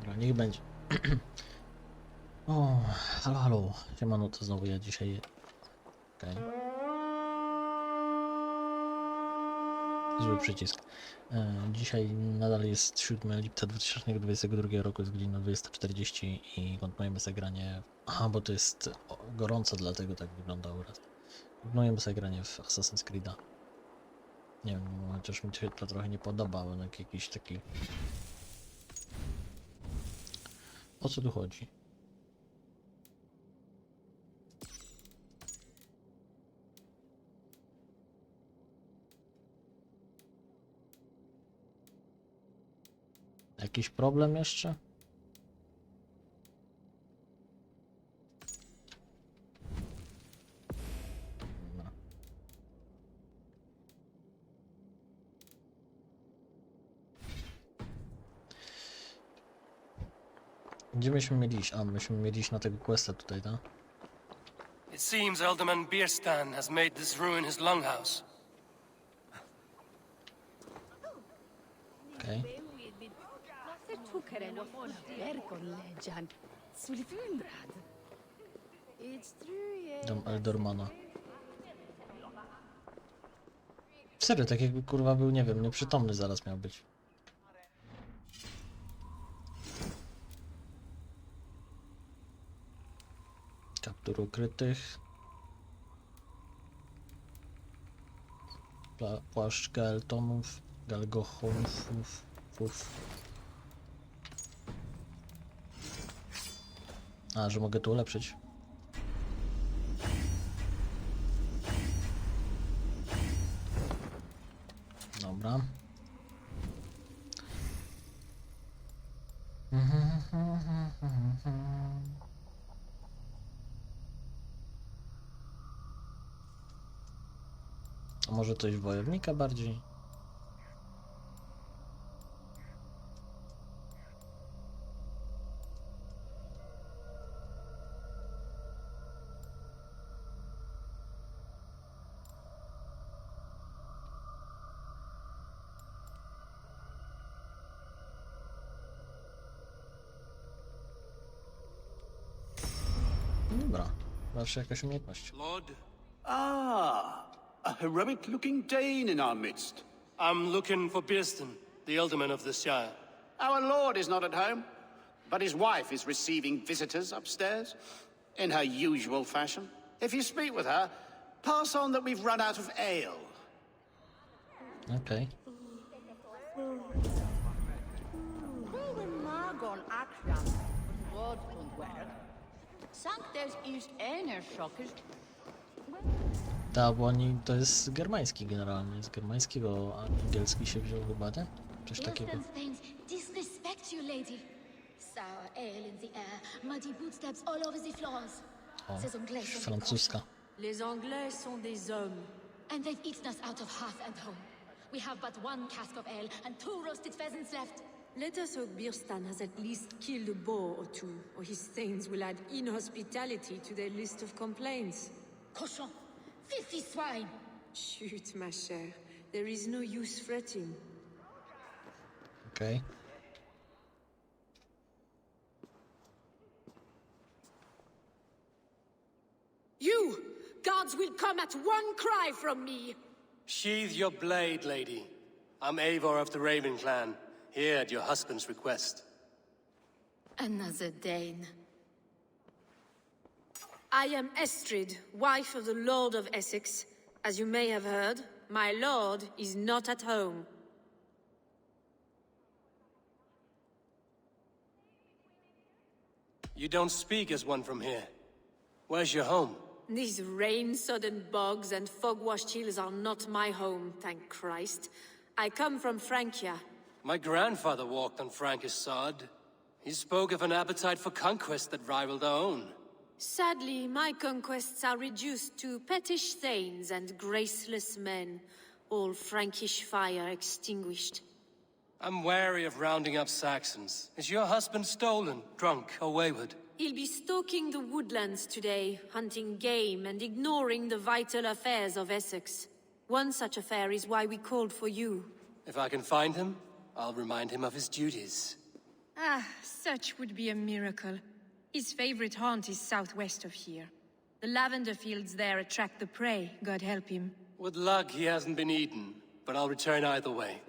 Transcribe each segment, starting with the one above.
Dobra, niech będzie. O, halo, halo. Siemano, to znowu ja dzisiaj. Okej. Zły przycisk. Dzisiaj nadal jest 7 lipca 2022 roku, jest godzina 20:40 i kontynuujemy zagranie. Aha, bo to jest gorąco, dlatego tak wygląda uraz. Kontynuujemy zagranie w Assassin's Creed'a. Nie wiem, chociaż mi się to trochę nie podoba, ale jakiś taki... O co tu chodzi? Jakiś problem jeszcze? No. Gdzie myśmy mieli iść? A, myśmy mieli iść na tego questa tutaj, tak? It seems Alderman Bierstan has made this ruin his longhouse. Okej. Dom Eldormana. Serio, tak jakby kurwa był, nie wiem, nieprzytomny zaraz miał być. Kaptur ukrytych. Płaszcz Galtonów, Galgochonów. A, że mogę tu ulepszyć. Dobra. A może coś wojownika bardziej? Dobra, zawsze jakaś umiejętność. Lord, Ah, a heroic-looking Dane in our midst. I'm looking for Bierstan, the Alderman of the Shire. Our lord is not at home, but his wife is receiving visitors upstairs in her usual fashion. If you speak with her, pass on that we've run out of ale. Okej. Ta, bo oni, to jest germański generalnie, z germańskiego, a angielski się wziął chyba, nie? Coś takiego. Disrespect you, lady. Sour ale in the air, muddy footsteps all over the floors. O, Ces Anglais sont des francuska. Les Anglais sont des hommes. And they've eaten us out of hearth and home. We have but one cask of ale and 2 roasted pheasants left. Let us hope Bierstan has at least killed a boar or two, or his thanes will add inhospitality to their list of complaints. Cochon, filthy swine. Chut, ma chère. There is no use fretting. Okej. You! Guards will come at one cry from me! Sheathe your blade, lady. I'm Eivor of the Raven clan, here at your husband's request. Another Dane. I am Estrid, wife of the Lord of Essex. As you may have heard, my lord is not at home. You don't speak as one from here. Where's your home? These rain-sodden bogs and fog-washed hills are not my home, thank Christ. I come from Francia. My grandfather walked on Frankish sod. He spoke of an appetite for conquest that rivaled our own. Sadly, my conquests are reduced to pettish thanes and graceless men, all Frankish fire extinguished. I'm wary of rounding up Saxons. Is your husband stolen, drunk, or wayward? He'll be stalking the woodlands today, hunting game and ignoring the vital affairs of Essex. One such affair is why we called for you. If I can find him, I'll remind him of his duties. Ah, such would be a miracle. His favorite haunt is southwest of here. The lavender fields there attract the prey, God help him. With luck, he hasn't been eaten, but I'll return either way.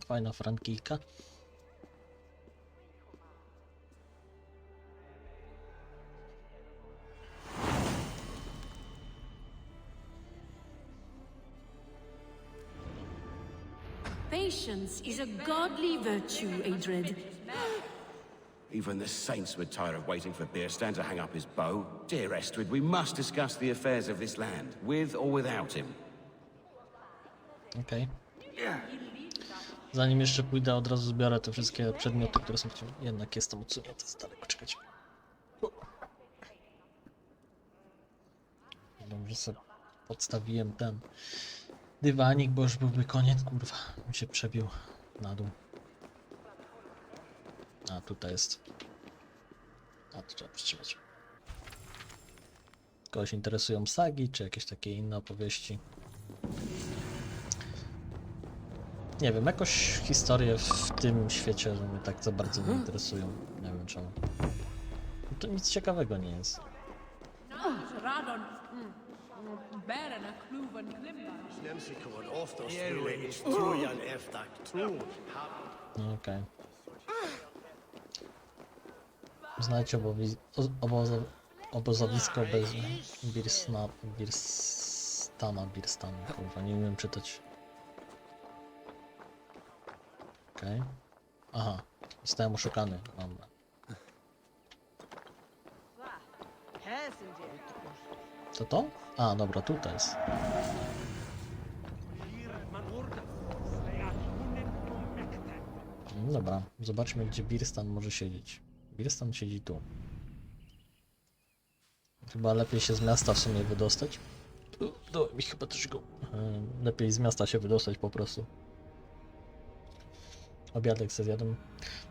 Fajna Frankijka. Patience is a godly virtue, Adred. Even the saints would tire of waiting for Bierstan to hang up his bow. Dear Estrid, we must discuss the affairs of this land, with or without him. Okej. Zanim jeszcze pójdę, od razu zbiorę te wszystkie przedmioty, które są chciane. Jednak jestem odsunięty z daleko, czekajcie. Dobrze sobie podstawiłem ten dywanik, bo już byłby koniec, kurwa. Mi się przebił na dół. A, tutaj jest. A, to trzeba przytrzymać. Kogoś interesują sagi, czy jakieś takie inne opowieści? Nie wiem, jakoś historie w tym świecie mnie tak za bardzo nie interesują. Nie wiem czemu. To nic ciekawego nie jest. No okej. Znajdź obozowisko bez Birstana, kurwa, nie umiem czytać. Okej. Aha, zostałem oszukany, dobra. Co to? A, dobra, tutaj jest. Dobra, zobaczmy, gdzie Birstan może siedzieć. Birstan siedzi tu. Chyba lepiej się z miasta w sumie wydostać. Do mi chyba też go. Lepiej z miasta się wydostać po prostu. Obiadek sobie zjadłem.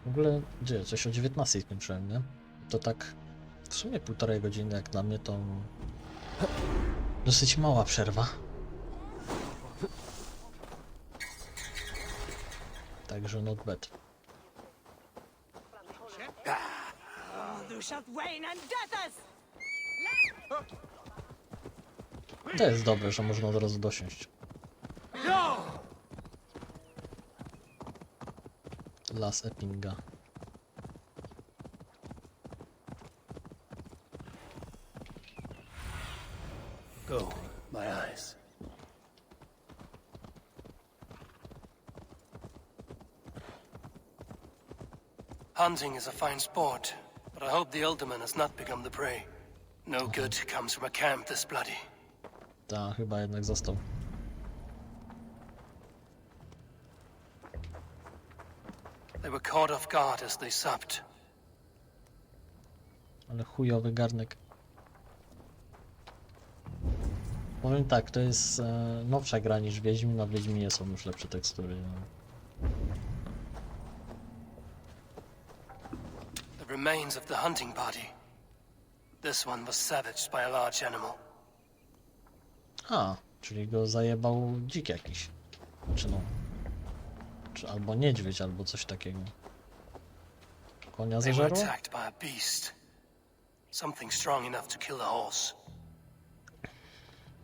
W ogóle, gdzie? Coś o 19 skończyłem, nie? To tak w sumie 1,5 godziny, jak dla mnie to dosyć mała przerwa. Także not bad. To jest dobre, że można od razu dosiąść. Las Eppinga. Go, my eyes. Hunting is a fine sport, but I hope the Alderman has not become the prey. No good comes from a camp this bloody. Ta, chyba jednak został. They were caught off guard as they supped. Ale chujowy garnek. Powiem tak, to jest nowsza gra niż Wiedźmin, a w Wiedźminie są już lepsze tekstury. No. The remains of the hunting party. This one was savaged by a large animal. A, czyli go zajebał dzik jakiś. Czy no. Czy albo niedźwiedź, albo coś takiego. Konia They were zeżarło? attacked by a beast. Something strong enough to kill the horse.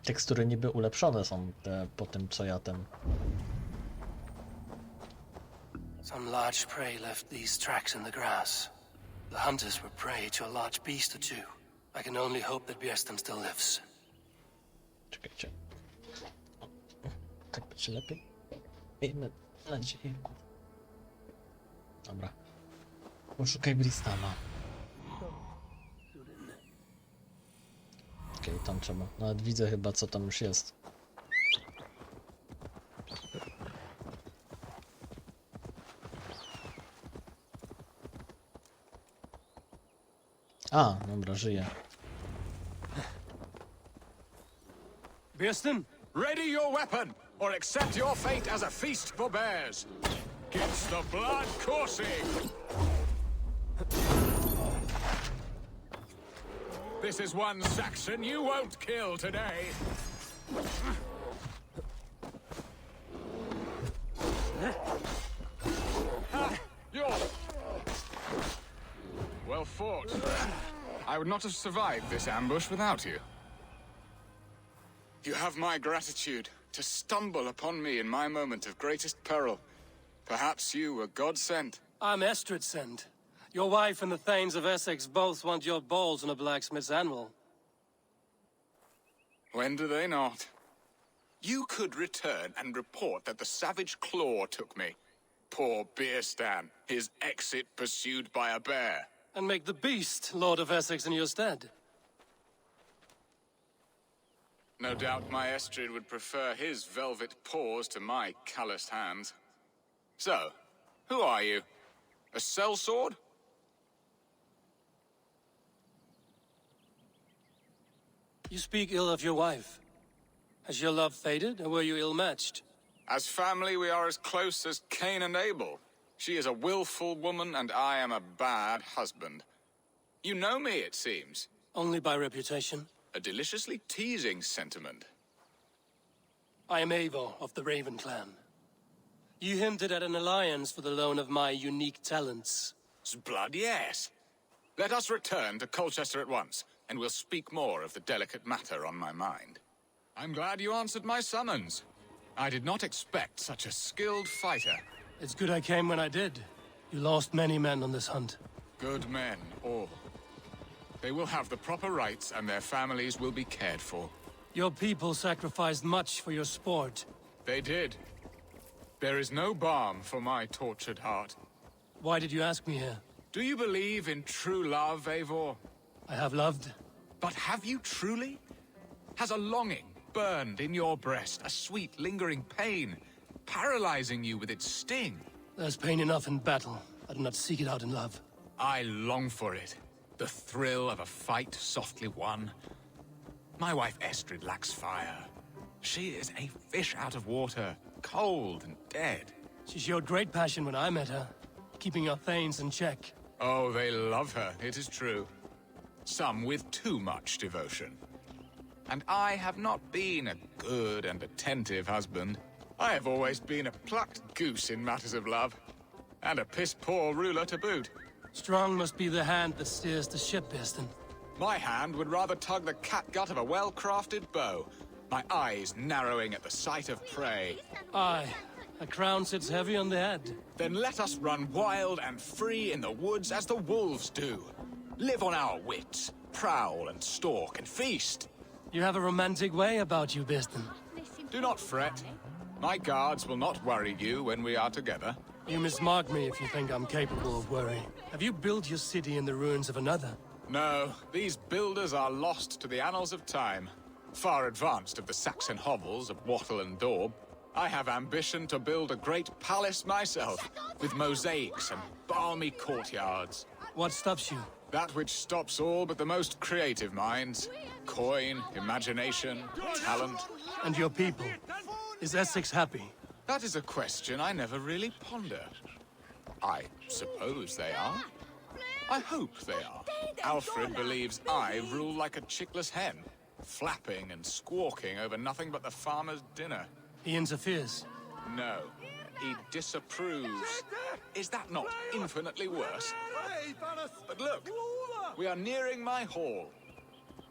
Tekstury niby ulepszone są te, po tym, co ja ten... Some large prey left these tracks in the grass. The hunters were prey to a large beast or two. I can only hope that Bierstan still lives. Czekajcie. O, tak będzie lepiej? Miejmy nadzieję. Dobra. Poszukaj Bristana. Okej, tam trzeba. Nawet widzę chyba, co tam już jest. A, dobra, żyje. Bierstan? Ready your weapon, or accept your fate as a feast for bears. Gets the blood coursing. This is one Saxon you won't kill today. You're... Well fought. I would not have survived this ambush without you. You have my gratitude to stumble upon me in my moment of greatest peril. Perhaps you were God-sent. I'm Estrid sent. Your wife and the Thanes of Essex both want your balls on a blacksmith's anvil. When do they not? You could return and report that the savage Claw took me. Poor Beerstan, his exit pursued by a bear. And make the beast Lord of Essex in your stead. No doubt my Estrid would prefer his velvet paws to my calloused hands. So, who are you? A sellsword? You speak ill of your wife. Has your love faded, or were you ill-matched? As family, we are as close as Cain and Abel. She is a willful woman, and I am a bad husband. You know me, it seems. Only by reputation. A deliciously teasing sentiment. I am Eivor of the Raven clan. You hinted at an alliance for the loan of my unique talents. Blood, yes. Let us return to Colchester at once, and we'll speak more of the delicate matter on my mind. I'm glad you answered my summons. I did not expect such a skilled fighter. It's good I came when I did. You lost many men on this hunt. Good men, all. They will have the proper rights, and their families will be cared for. Your people sacrificed much for your sport. They did. There is no balm for my tortured heart. Why did you ask me here? Do you believe in true love, Eivor? I have loved. But have you truly? Has a longing burned in your breast, a sweet, lingering pain, paralyzing you with its sting? There's pain enough in battle. I do not seek it out in love. I long for it. The thrill of a fight softly won. My wife Estrid lacks fire. She is a fish out of water, cold and dead. She showed great passion when I met her, keeping your Thanes in check. Oh, they love her, it is true. Some with too much devotion. And I have not been a good and attentive husband. I have always been a plucked goose in matters of love. And a piss-poor ruler to boot. Strong must be the hand that steers the ship, Beerstan. My hand would rather tug the catgut of a well-crafted bow, my eyes narrowing at the sight of prey. Aye, a crown sits heavy on the head. Then let us run wild and free in the woods as the wolves do. Live on our wits, prowl and stalk and feast. You have a romantic way about you, Beerstan. Do not fret. My guards will not worry you when we are together. You mismark me if you think I'm capable of worry. Have you built your city in the ruins of another? No, these builders are lost to the annals of time. Far advanced of the Saxon hovels of Wattle and Daub. I have ambition to build a great palace myself, with mosaics and balmy courtyards. What stops you? That which stops all but the most creative minds. Coin, imagination, talent. And your people? Is Essex happy? That is a question I never really ponder. I suppose they are. I hope they are. Alfred believes I rule like a chickless hen, flapping and squawking over nothing but the farmer's dinner. He interferes. No, he disapproves. Is that not infinitely worse? But look, we are nearing my hall.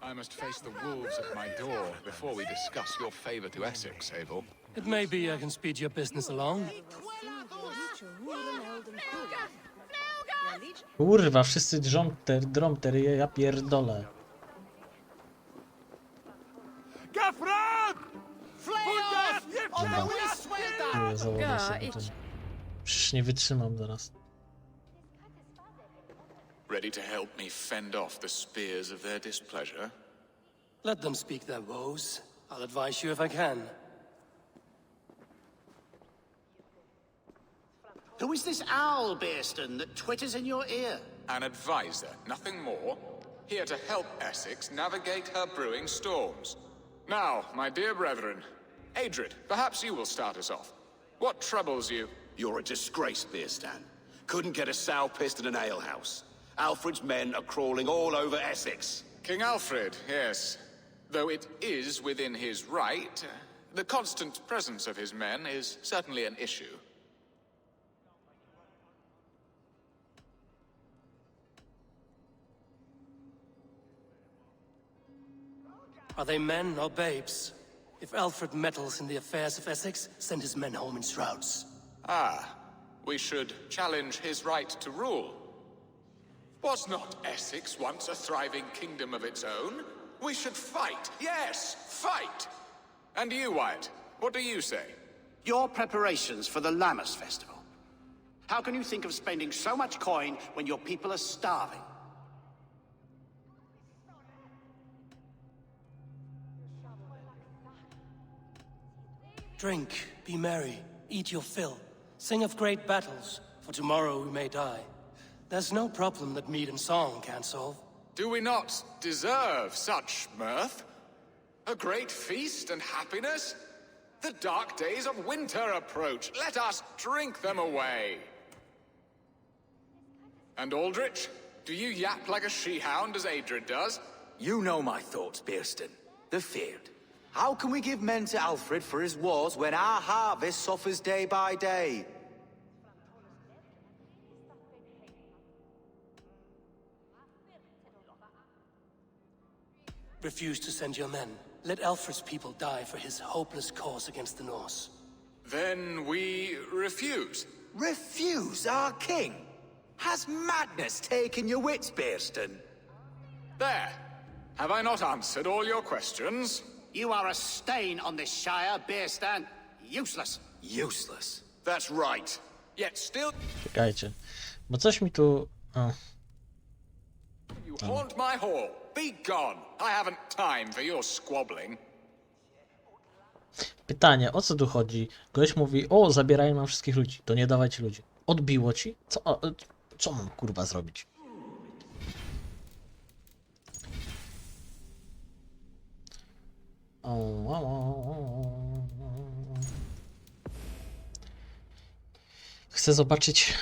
I must face the wolves at my door before we discuss your favor to Essex, Abel. It may be I can speed your business along. Kurwa, wszyscy drą te ryje, ja pierdolę. Nie, założę sobie to. Przecież nie wytrzymam zaraz. Ready to help me fend off the spears of their displeasure? Let them speak their woes. I'll advise you if I can. Who is this owl, Beerstan, that twitters in your ear? An advisor, nothing more. Here to help Essex navigate her brewing storms. Now, my dear brethren, Adrid, perhaps you will start us off. What troubles you? You're a disgrace, Beerstan. Couldn't get a sow pissed in an alehouse. Alfred's men are crawling all over Essex. King Alfred, yes. Though it is within his right, the constant presence of his men is certainly an issue. Are they men or babes? If Alfred meddles in the affairs of Essex, send his men home in shrouds. Ah, we should challenge his right to rule. Was not Essex once a thriving kingdom of its own? We should fight, yes, fight! And you, Wyatt, what do you say? Your preparations for the Lammas festival. How can you think of spending so much coin when your people are starving? Drink, be merry, eat your fill. Sing of great battles, for tomorrow we may die. There's no problem that mead and song can't solve. Do we not deserve such mirth? A great feast and happiness? The dark days of winter approach. Let us drink them away. And Aldrich, do you yap like a she-hound as Adred does? You know my thoughts, Bearston. The feared. How can we give men to Alfred for his wars when our harvest suffers day by day? Refuse to send your men. Let Alfred's people die for his hopeless cause against the Norse. Then we refuse. Refuse our king? Has madness taken your wits, Bearston? There. Have I not answered all your questions? You are a stain on this Shire, Bearstan. Useless. Useless. That's right. Yet still Czekajcie. Bo coś mi tu... O. you haunt my hall. Be gone. I haven't time for your squabbling. Pytanie, o co tu chodzi? Gość mówi, o, zabierają nam wszystkich ludzi, to nie dawajcie ludzi. Odbiło ci? Co mam kurwa zrobić? Chcę zobaczyć,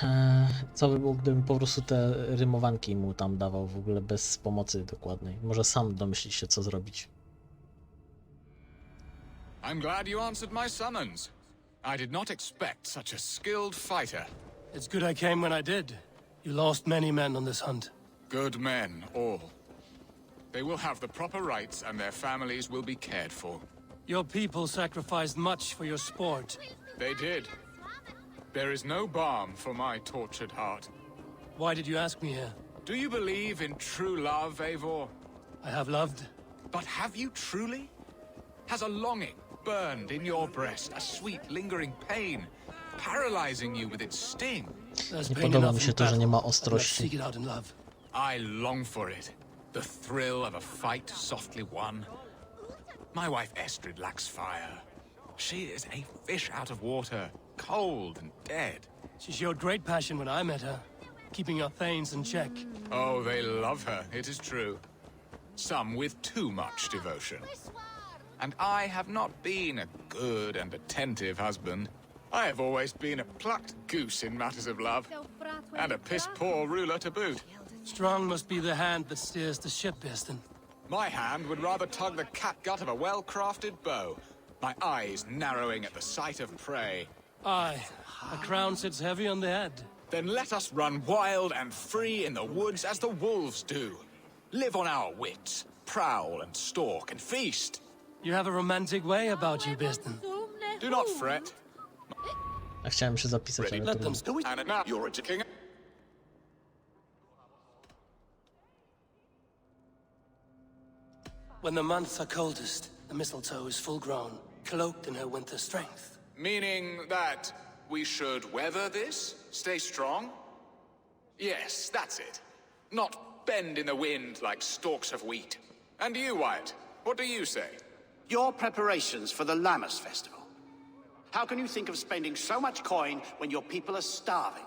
co by było, gdybym po prostu te rymowanki mu tam dawał w ogóle bez pomocy dokładnej. Może sam domyślić się, co zrobić. I'm glad you answered my summons. I did not expect such a skilled fighter. It's good I came when I did. You lost many men on this hunt. Good men, all. They will have the proper rights and their families will be cared for. Your people sacrificed much for your sport. They did. There is no balm for my tortured heart. Why did you ask me here? Do you believe in true love, Eivor? I have loved. But have you truly? Has a longing burned in your breast, a sweet, lingering pain, paralyzing you with its sting? There's Nie pain podoba enough mi się in to, że nie ma battle, but let's ostrości. seek it out in love. I long for it. The thrill of a fight softly won. My wife Estrid lacks fire. She is a fish out of water, cold and dead. She showed great passion when I met her, keeping our thanes in check. Oh, they love her, it is true. Some with too much devotion. And I have not been a good and attentive husband. I have always been a plucked goose in matters of love. And a piss-poor ruler to boot. Strong must be the hand that steers the ship, Bearston. My hand would rather tug the catgut of a well-crafted bow, my eyes narrowing at the sight of prey. Aye, a crown sits heavy on the head. Then let us run wild and free in the woods as the wolves do. Live on our wits, prowl and stalk and feast. You have a romantic way about you, Bearston. Do not fret. A chciałem się zapisać, ale Let them trudno. do it. And now you're a king. When the months are coldest, the mistletoe is full grown, cloaked in her winter strength. Meaning that we should weather this? Stay strong? Yes, that's it. Not bend in the wind like stalks of wheat. And you, Wyatt, what do you say? Your preparations for the Lammas festival. How can you think of spending so much coin when your people are starving?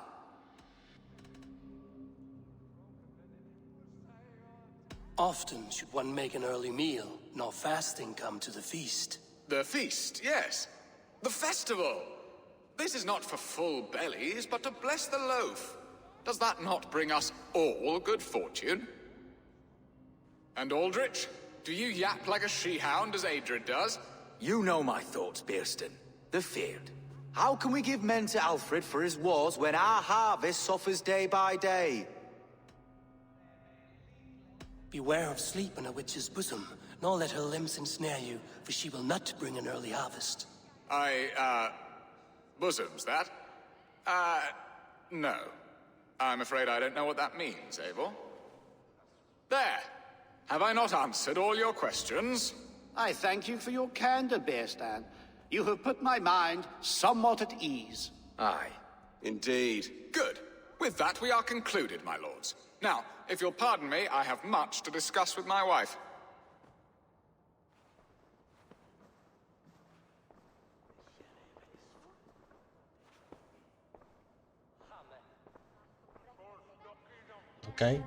Often should one make an early meal, nor fasting come to the feast. The feast, yes. The festival. This is not for full bellies, but to bless the loaf. Does that not bring us all good fortune? And Aldrich, do you yap like a she-hound as Adred does? You know my thoughts, Bearston. The feared. How can we give men to Alfred for his wars when our harvest suffers day by day? Beware of sleep in a witch's bosom, nor let her limbs ensnare you, for she will not bring an early harvest. Bosoms, that? No. I'm afraid I don't know what that means, Eivor. There! Have I not answered all your questions? I thank you for your candor, Bearstan. You have put my mind somewhat at ease. Aye, indeed. Good. With that, we are concluded, my lords. Now, if you'll pardon me, I have much to discuss with my wife. Okej.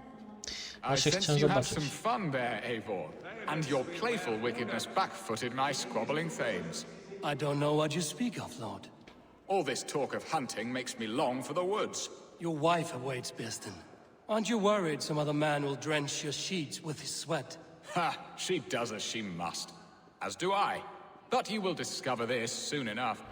I Właśnie sense chciałem you had zobaczyć. some fun there, Eivor. And your playful wickedness backfooted my squabbling thanes. I don't know what you speak of, Lord. All this talk of hunting makes me long for the woods. Your wife awaits, Bearstan. Aren't you worried some other man will drench your sheets with his sweat? Ha! She does as she must. As do I. But you will discover this soon enough.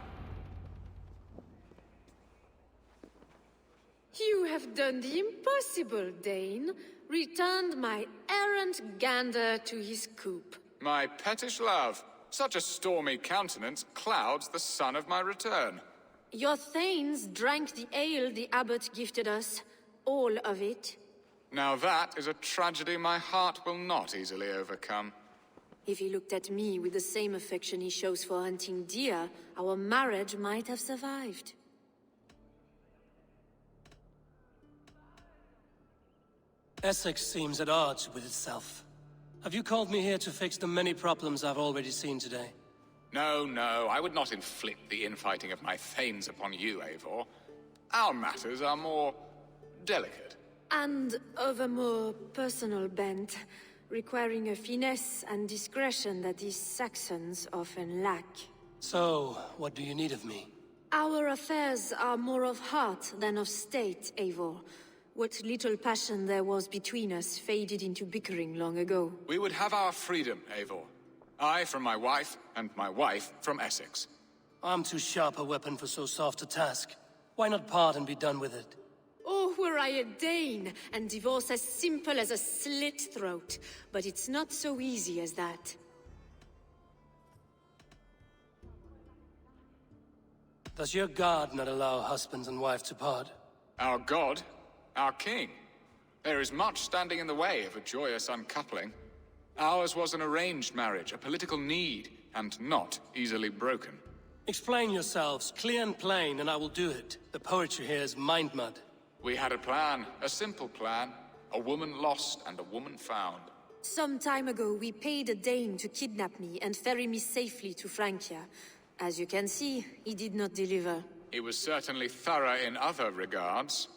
You have done the impossible, Dane. Returned my errant gander to his coop. My pettish love. Such a stormy countenance clouds the sun of my return. Your thanes drank the ale the abbot gifted us. All of it. Now that is a tragedy my heart will not easily overcome. If he looked at me with the same affection he shows for hunting deer, our marriage might have survived. Essex seems at odds with itself. Have you called me here to fix the many problems I've already seen today? No, no, I would not inflict the infighting of my thanes upon you, Eivor. Our matters are more delicate. And of a more personal bent, requiring a finesse and discretion that these Saxons often lack. So, what do you need of me? Our affairs are more of heart than of state, Eivor. What little passion there was between us faded into bickering long ago. We would have our freedom, Eivor. I from my wife, and my wife from Essex. I'm too sharp a weapon for so soft a task. Why not part and be done with it? Oh, were I a Dane, and divorce as simple as a slit throat. But it's not so easy as that. Does your god not allow husband and wife to part? Our god, our king. There is much standing in the way of a joyous uncoupling. Ours was an arranged marriage, a political need, and not easily broken. Explain yourselves, clear and plain, and I will do it. The poetry here is mind mud. We had a plan, a simple plan. A woman lost and a woman found. Some time ago, we paid a Dane to kidnap me and ferry me safely to Francia. As you can see, he did not deliver. He was certainly thorough in other regards.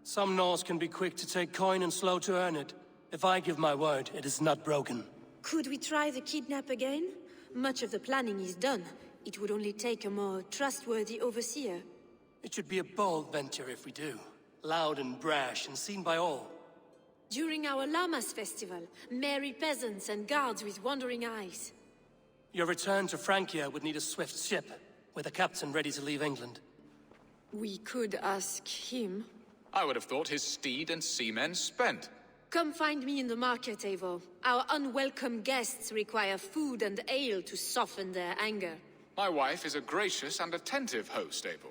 Some Norse can be quick to take coin and slow to earn it. If I give my word, it is not broken. Could we try the kidnap again? Much of the planning is done. It would only take a more trustworthy overseer. It should be a bold venture if we do. Loud and brash and seen by all. During our Llamas festival, merry peasants and guards with wandering eyes. Your return to Francia would need a swift ship, with a captain ready to leave England. We could ask him. I would have thought his steed and seamen spent. Come find me in the market, Eivor. Our unwelcome guests require food and ale to soften their anger. My wife is a gracious and attentive host, Eivor.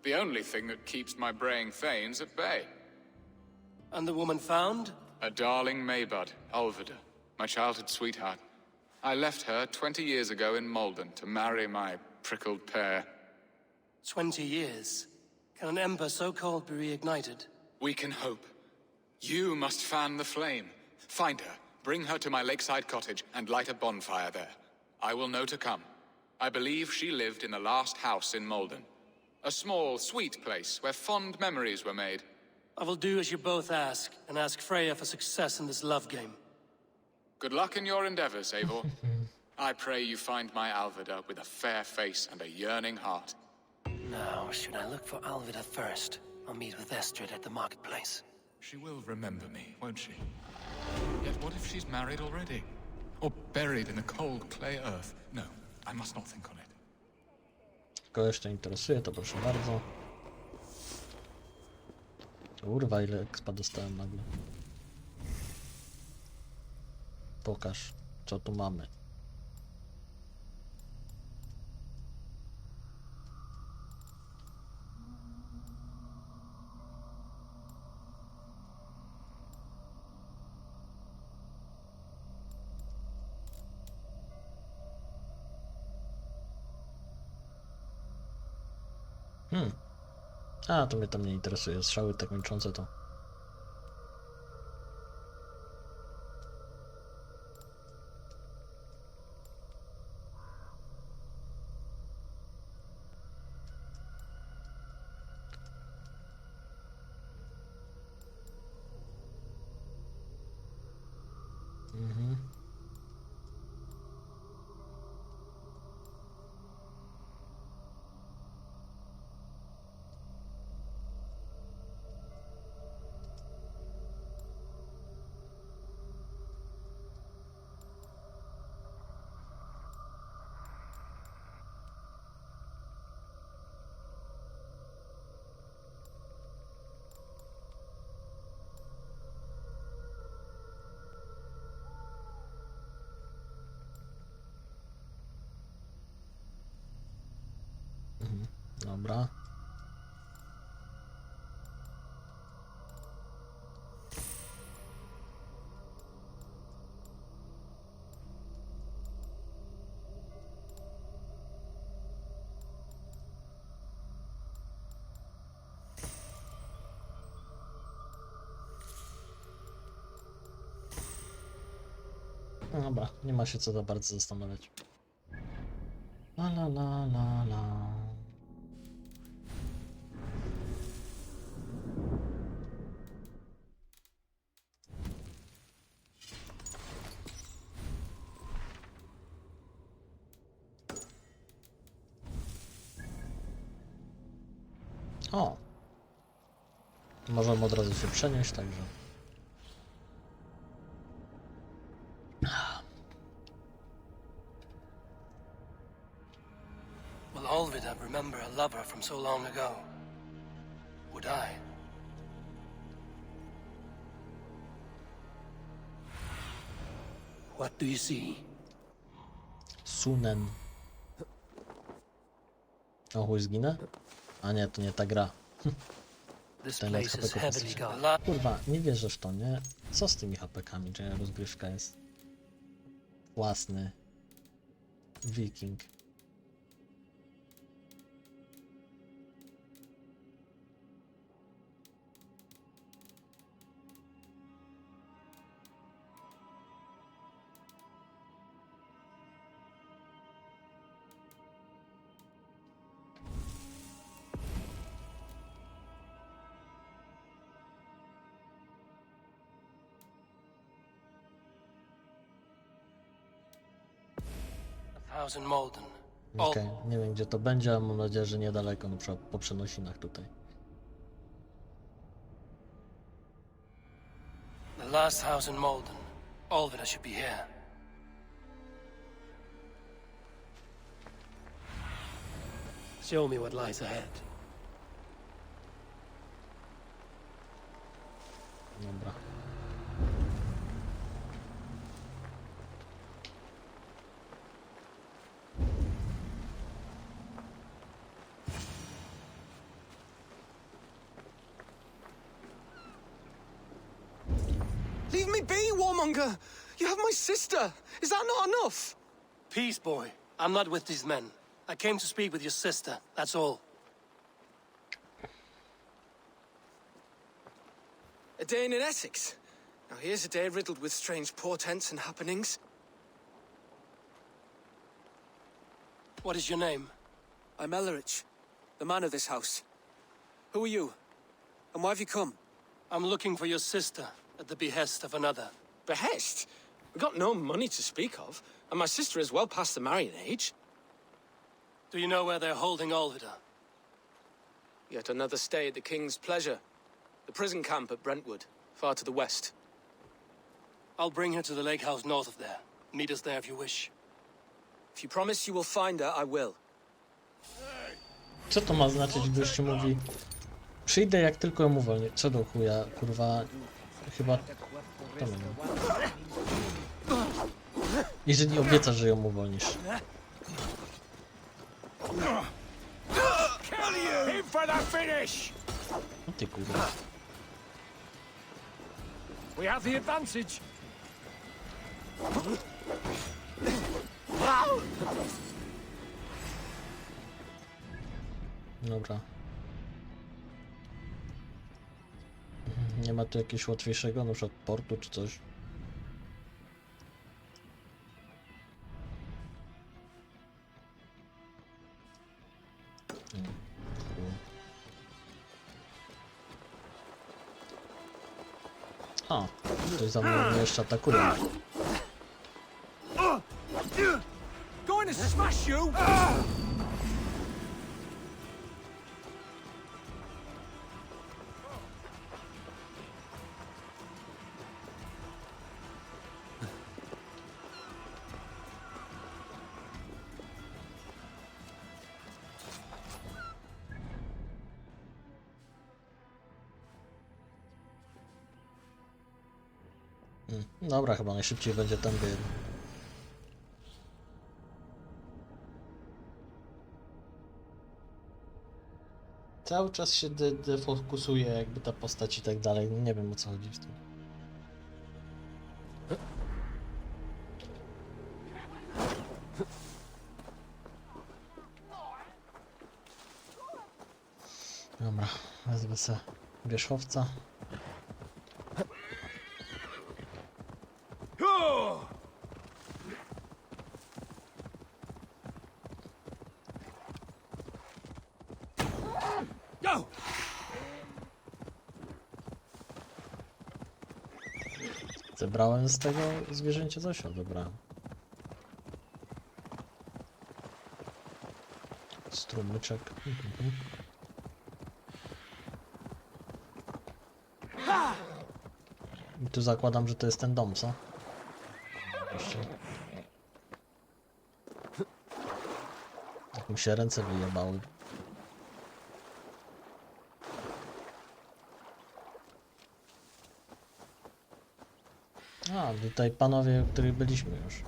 The only thing that keeps my braying thanes at bay. And the woman found? A darling Maybud, Alvida, my childhood sweetheart. I left her 20 years ago in Malden to marry my prickled pear. 20 years. Can an ember so cold be reignited? We can hope. You must fan the flame. Find her, bring her to my lakeside cottage, and light a bonfire there. I will know to come. I believe she lived in the last house in Malden. A small, sweet place where fond memories were made. I will do as you both ask, and ask Freya for success in this love game. Good luck in your endeavors, Eivor. I pray you find my Alvida with a fair face and a yearning heart. Now, should I look for Alvida first, or meet with Estrid at the marketplace? She will remember me, won't she? Yet what if she's married already? Or buried in the cold clay earth? No, I must not think on it. Kogoś to interesuje, to proszę bardzo. Kurwa, ile expa dostałem nagle. Pokaż, co tu mamy. A, to mnie tam nie interesuje. Strzały tak męczące to. Dobra. Dobra, nie ma się co za bardzo zastanawiać. La la la la la. O! Możemy od razu się przenieść, także. Will Olvida remember a lover from so long ago? Would I? What do you see? Sunen. O chuj, zginę? A nie, to nie ta gra. This Ten place is HP heavily ko- guarded. Kurwa, nie wierzę w to, nie? Co z tymi HP-kami, że rozgrywka jest własny wiking. House in Malden. Okej, nie wiem gdzie to będzie, ale mam nadzieję, że niedaleko, na przykład po przenosinach tutaj. The last house in Malden. Olvida should be here. Show me what lies ahead. Dobra. Leave me be, warmonger! You have my sister! Is that not enough? Peace, boy. I'm not with these men. I came to speak with your sister, that's all. A day in Essex. Now here's a day riddled with strange portents and happenings. What is your name? I'm Ellerich, the man of this house. Who are you? And why have you come? I'm looking for your sister at the behest of another. Behest? We got no money to speak of, and my sister is well past the marrying age. Do you know where they're holding Olvida? Yet another stay at the King's pleasure. The prison camp at Brentwood, far to the west. I'll bring her to the lake house north of there. Meet us there if you wish. If you promise you will find her, I will. Co to ma znaczyć, gdy jeszcze mówi przyjdę jak tylko ją uwolnię. Co do chuja, kurwa, chyba to nie wiem. Jeżeli obiecasz, że ją uwolnisz. Aim for the finish! No ty kurwa. We have the advantage. Dobra. Nie ma tu jakiegoś łatwiejszego, na przykład portu czy coś. A, ktoś za mną mnie jeszcze atakuje. Going to smash you! Dobra, chyba najszybciej będzie tędy. Cały czas się defokusuje jakby ta postać i tak dalej. Nie wiem, o co chodzi z tym. Dobra, wezmę sobie wierzchowca. Go! Zebrałem z tego zwierzęcia coś? O, dobra. Strumyczek. I tu zakładam, że to jest ten dom, co? Jeszcze. Jak mi się ręce wyjebały. A, tutaj panowie, u których byliśmy już.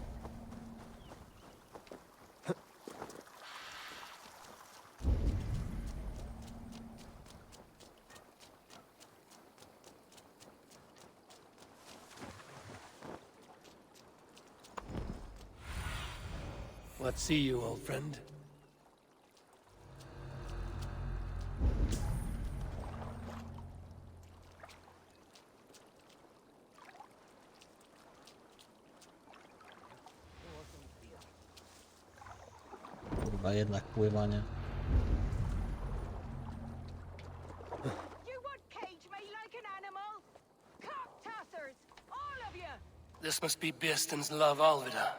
Let's see you, old friend. Kurwa, jednak pływanie. You would cage me like an animal? Cock-tossers, all of you! This must be Bearston's love, Alvida.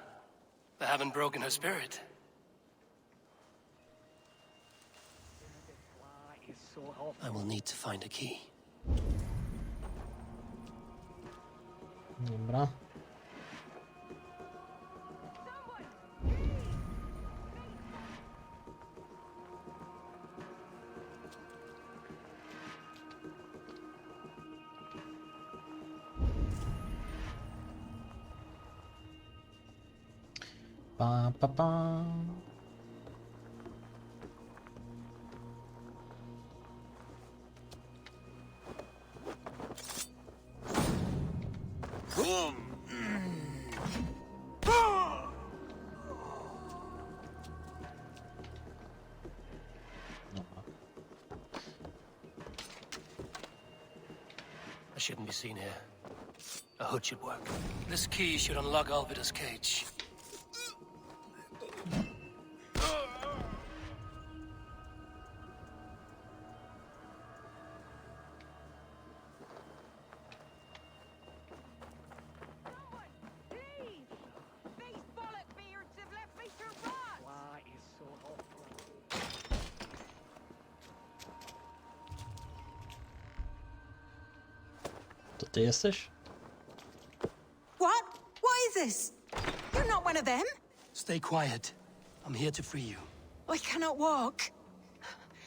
They haven't broken her spirit. I will need to find a key. Dobra. Pa, pa, pa. I shouldn't be seen here. A hood should work. This key should unlock Alvida's cage. Please! These bollock beards have left me to rot! Why is so awful? To ty jesteś? What? What is this? You're not one of them? Stay quiet. I'm here to free you. I cannot walk.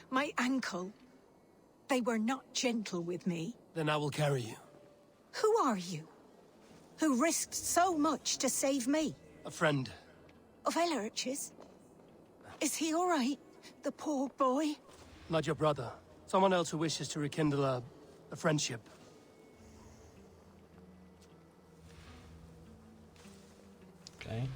My ankle. They were not gentle with me. Then I will carry you. Who are you? Who risked so much to save me? A friend. Of Elrich's? Is he all right? The poor boy? Not your brother. Someone else who wishes to rekindle a friendship. Okej.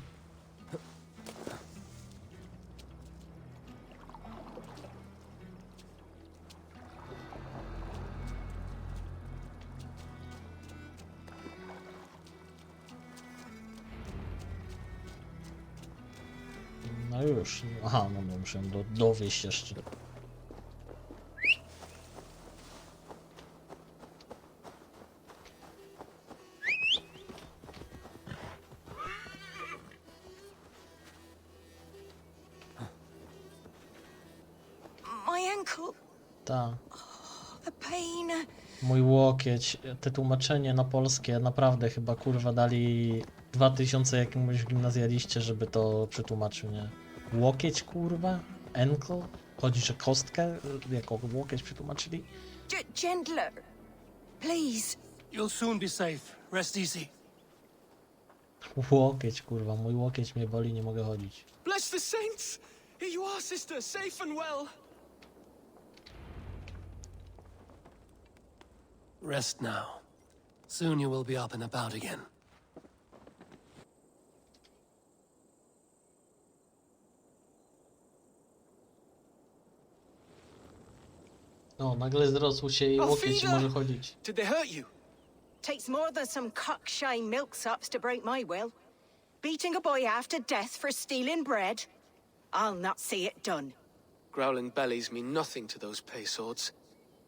No już. Aha, no muszę dowieść jeszcze. My ankle. Ta. The pain. Mój łokieć. Te tłumaczenie na polskie naprawdę chyba kurwa dali 2000 jakiemuś gimnazjaliście, żeby to przetłumaczył, nie? Łokieć kurwa? Ankle? Chodzi, że kostkę jako łokieć przetłumaczyli? Gentler. Please. You'll soon be safe. Rest easy. Łokieć kurwa, mój łokieć mnie boli, nie mogę chodzić. Bless the saints! Here you are, sister, safe and well. Rest now. Soon you will be up and about again. No, nagle zrosł się i łokieć i może chodzić. Did they hurt you? Takes more than some cockshy milksops to break my will. Beating a boy half to death for stealing bread? I'll not see it done. Growling bellies mean nothing to those pay swords.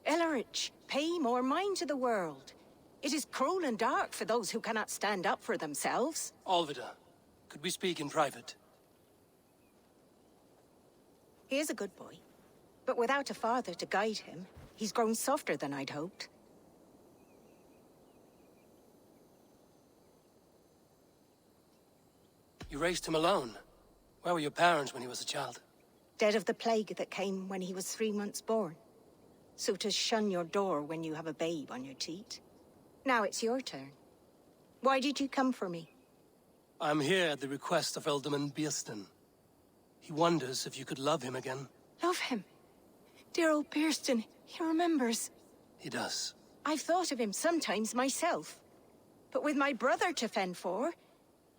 Elrich, pay more mind to the world. It is cruel and dark for those who cannot stand up for themselves. Alvida, could we speak in private? He is a good boy, but without a father to guide him, he's grown softer than I'd hoped. You raised him alone. Where were your parents when he was a child? Dead of the plague that came when he was 3 months born. So to shun your door when you have a babe on your teat. Now it's your turn. Why did you come for me? I'm here at the request of Alderman Biersten. He wonders if you could love him again. Love him. Dear old Biersten, he remembers. He does. I've thought of him sometimes myself. But with my brother to fend for,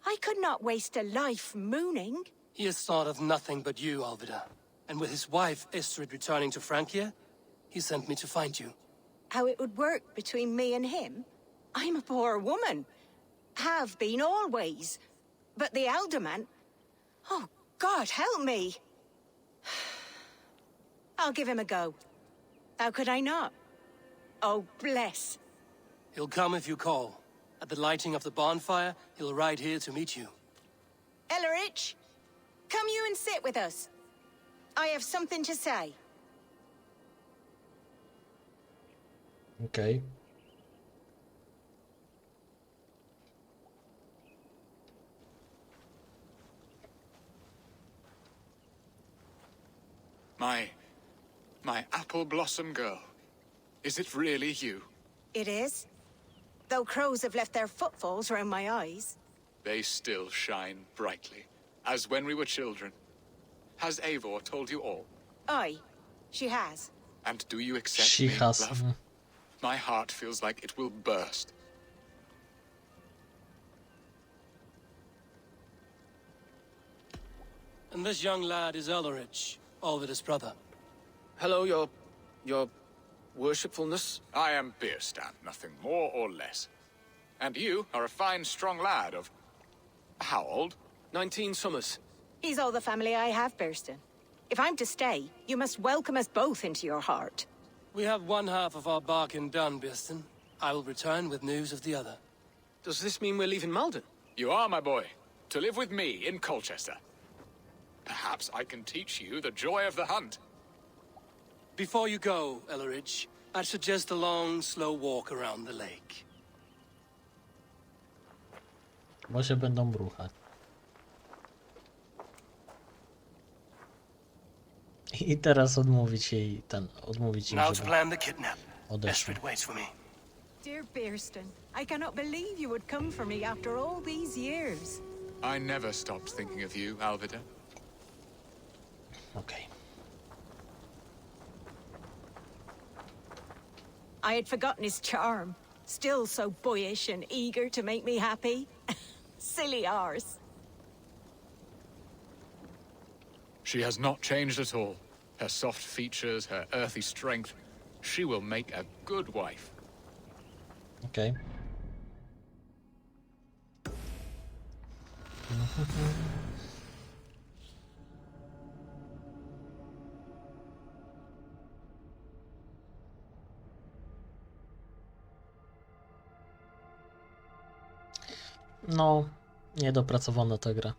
I could not waste a life mooning. He has thought of nothing but you, Alvida. And with his wife, Estrid, returning to Francia, he sent me to find you. How it would work between me and him? I'm a poor woman. Have been always. But the alderman... Oh, God, help me! I'll give him a go. How could I not? Oh, bless. He'll come if you call. At the lighting of the bonfire, he'll ride here to meet you. Elrich, come you and sit with us. I have something to say. Okej. My apple blossom girl. Is it really you? It is. Though crows have left their footfalls round my eyes. They still shine brightly, as when we were children. Has Eivor told you all? Aye, she has. And do you accept She me, has. love? My heart feels like it will burst. And this young lad is Elrich, Alvida's brother. Hello, your worshipfulness. I am Bierstand, nothing more or less. And you are a fine, strong lad of... how old? 19 summers. He's all the family I have, Biersten. If I'm to stay, you must welcome us both into your heart. We have one half of our bargain done, Biersten. I will return with news of the other. Does this mean we're leaving Malden? You are, my boy, to live with me in Colchester. Perhaps I can teach you the joy of the hunt. Before you go, Elrich, I'd suggest a long, slow walk around the lake. Bo się będą bruchać. I teraz odmówić jej odmówić im, Now to żeby plan the kidnap. odeszli. Estrid waits for me. Dear Biersten, I cannot believe you would come for me after all these years. I never stopped thinking of you, Alvida. Okej. I had forgotten his charm. Still so boyish and eager to make me happy. Silly ours. She has not changed at all. Her soft features, her earthy strength. She will make a good wife. Okej. No, niedopracowana ta gra.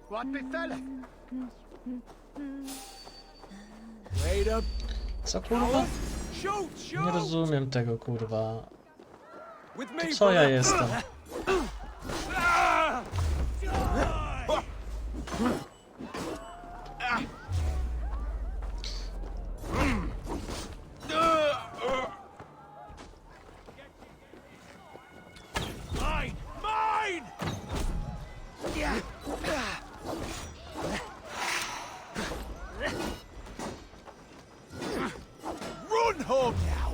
What befell? Wait up. Co kurwa? Shoot, Nie shoot. rozumiem tego kurwa. With To me, co ja brother. jestem? Mine, mine. Run home now.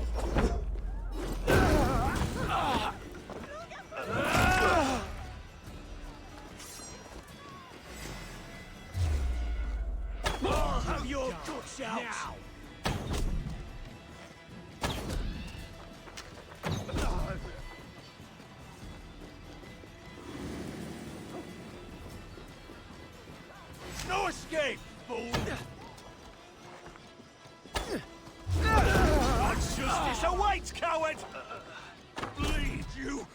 I'll have your guts out now. No escape, fool! Justice awaits, coward! Bleed you!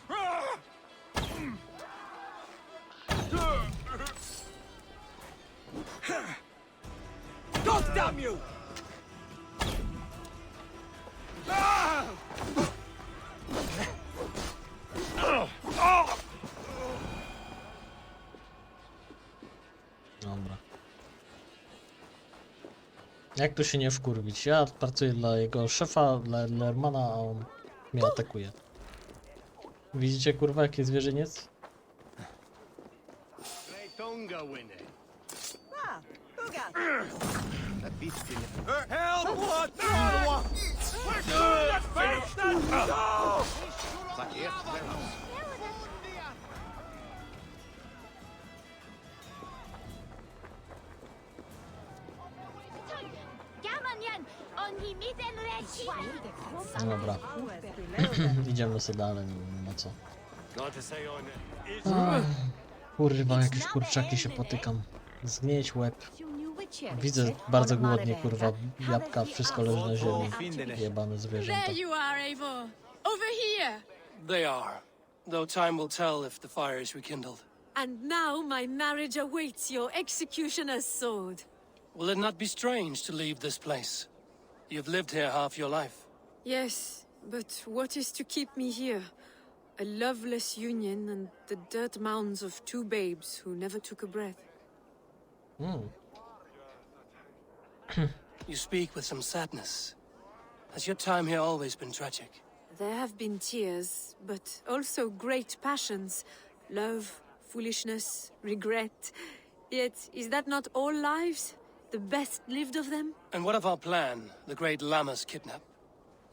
God damn you! Dobra. Jak tu się nie wkurwić? Ja pracuję dla jego szefa, dla Lermana, a on mnie atakuje. Widzicie kurwa jaki zwierzyniec? Ah, Booga. Help! What? No! We're going to finish that! No! No dobra. Idziemy sobie dalej, no co. Ach, kurwa, jakieś kurczaki się potykam. Zgnieć łeb. Widzę bardzo głodnie, kurwa, jabłka, wszystko leży na ziemi. Jebane zwierzęta. There you are, Eivor. Over here. They are. Though time will tell if the fire is rekindled. And now my marriage awaits your executioner's sword. Will it not be strange to leave this place? You've lived here half your life. Yes, but what is to keep me here? A loveless union and the dirt mounds of two babes who never took a breath. You speak with some sadness. Has your time here always been tragic? There have been tears, but also great passions. Love, foolishness, regret. Yet, is that not all lives? The best lived of them? And what of our plan, the great Lamma's kidnap?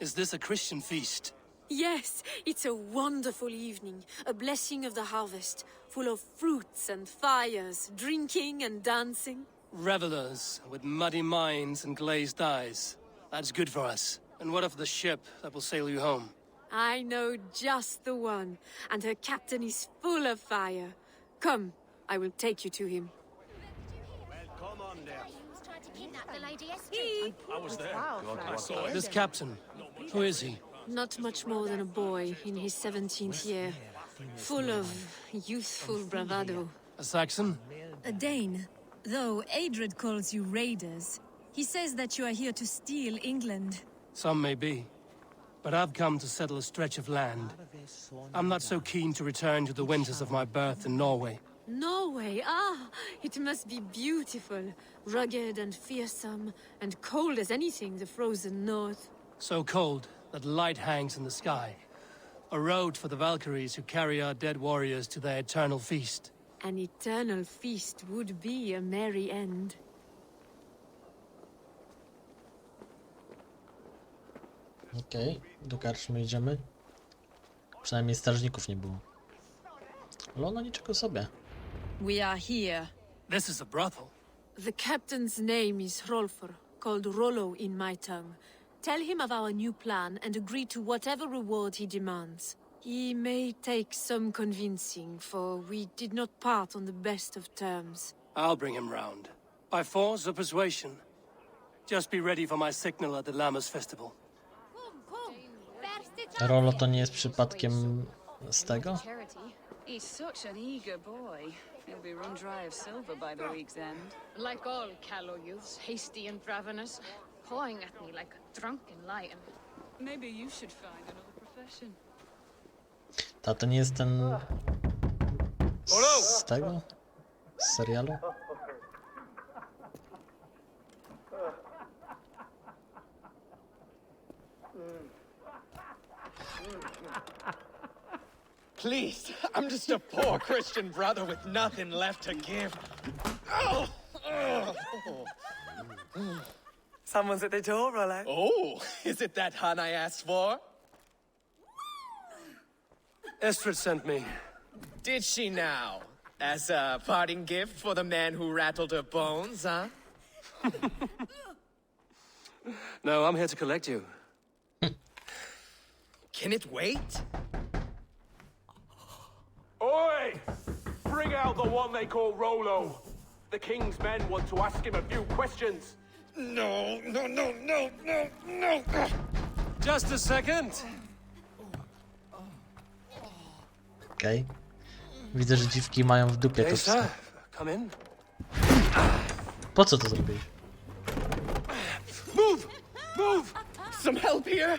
Is this a Christian feast? Yes, it's a wonderful evening, a blessing of the harvest, full of fruits and fires, drinking and dancing. Revelers with muddy minds and glazed eyes. That's good for us. And what of the ship that will sail you home? I know just the one, and her captain is full of fire. Come, I will take you to him. This captain, who is he? Not much more than a boy in his 17th year, full of youthful bravado. A Saxon? A Dane, though Adred calls you raiders. He says that you are here to steal England. Some may be. but I've come to settle a stretch of land. I'm not so keen to return to the winters of my birth in Norway. Norway, it must be beautiful. Rugged and fearsome, and cold as anything the frozen north. So cold that light hangs in the sky. A road for the Valkyries who carry our dead warriors to their eternal feast. An eternal feast would be a merry end. Okej, do karczmy idziemy. Przynajmniej strażników nie było. Ale ona niczego sobie. We are here. This is a brothel. The captain's name is Hrolfr, called Rollo in my tongue. Tell him of our new plan and agree to whatever reward he demands. He may take some convincing, for we did not part on the best of terms. I'll bring him round. By force or persuasion. Just be ready for my signal at the Lammas festival. Rolo to nie jest przypadkiem z tego? He's such an eager boy. He'll be run dry of silver by the week's end. Like all callow youths, hasty and ravenous, pawing at me like a drunken lion. Maybe you should find another profession. Ta to nie jest ten z tego? Z serialu? Please, I'm just a poor Christian brother with nothing left to give. Oh! Someone's at the door, Rollo. Oh, is it that hun I asked for? Estrid sent me. Did she now? As a parting gift for the man who rattled her bones, huh? No, I'm here to collect you. Can it wait? Oi! Bring out the one they call Rollo. The king's men want to ask him a few questions. No. Just a second. Okej. Widzę, że dziwki mają w dupie to Hey, wszystko. sir. Come in. Po co to zrobiłeś? Move! Some help here?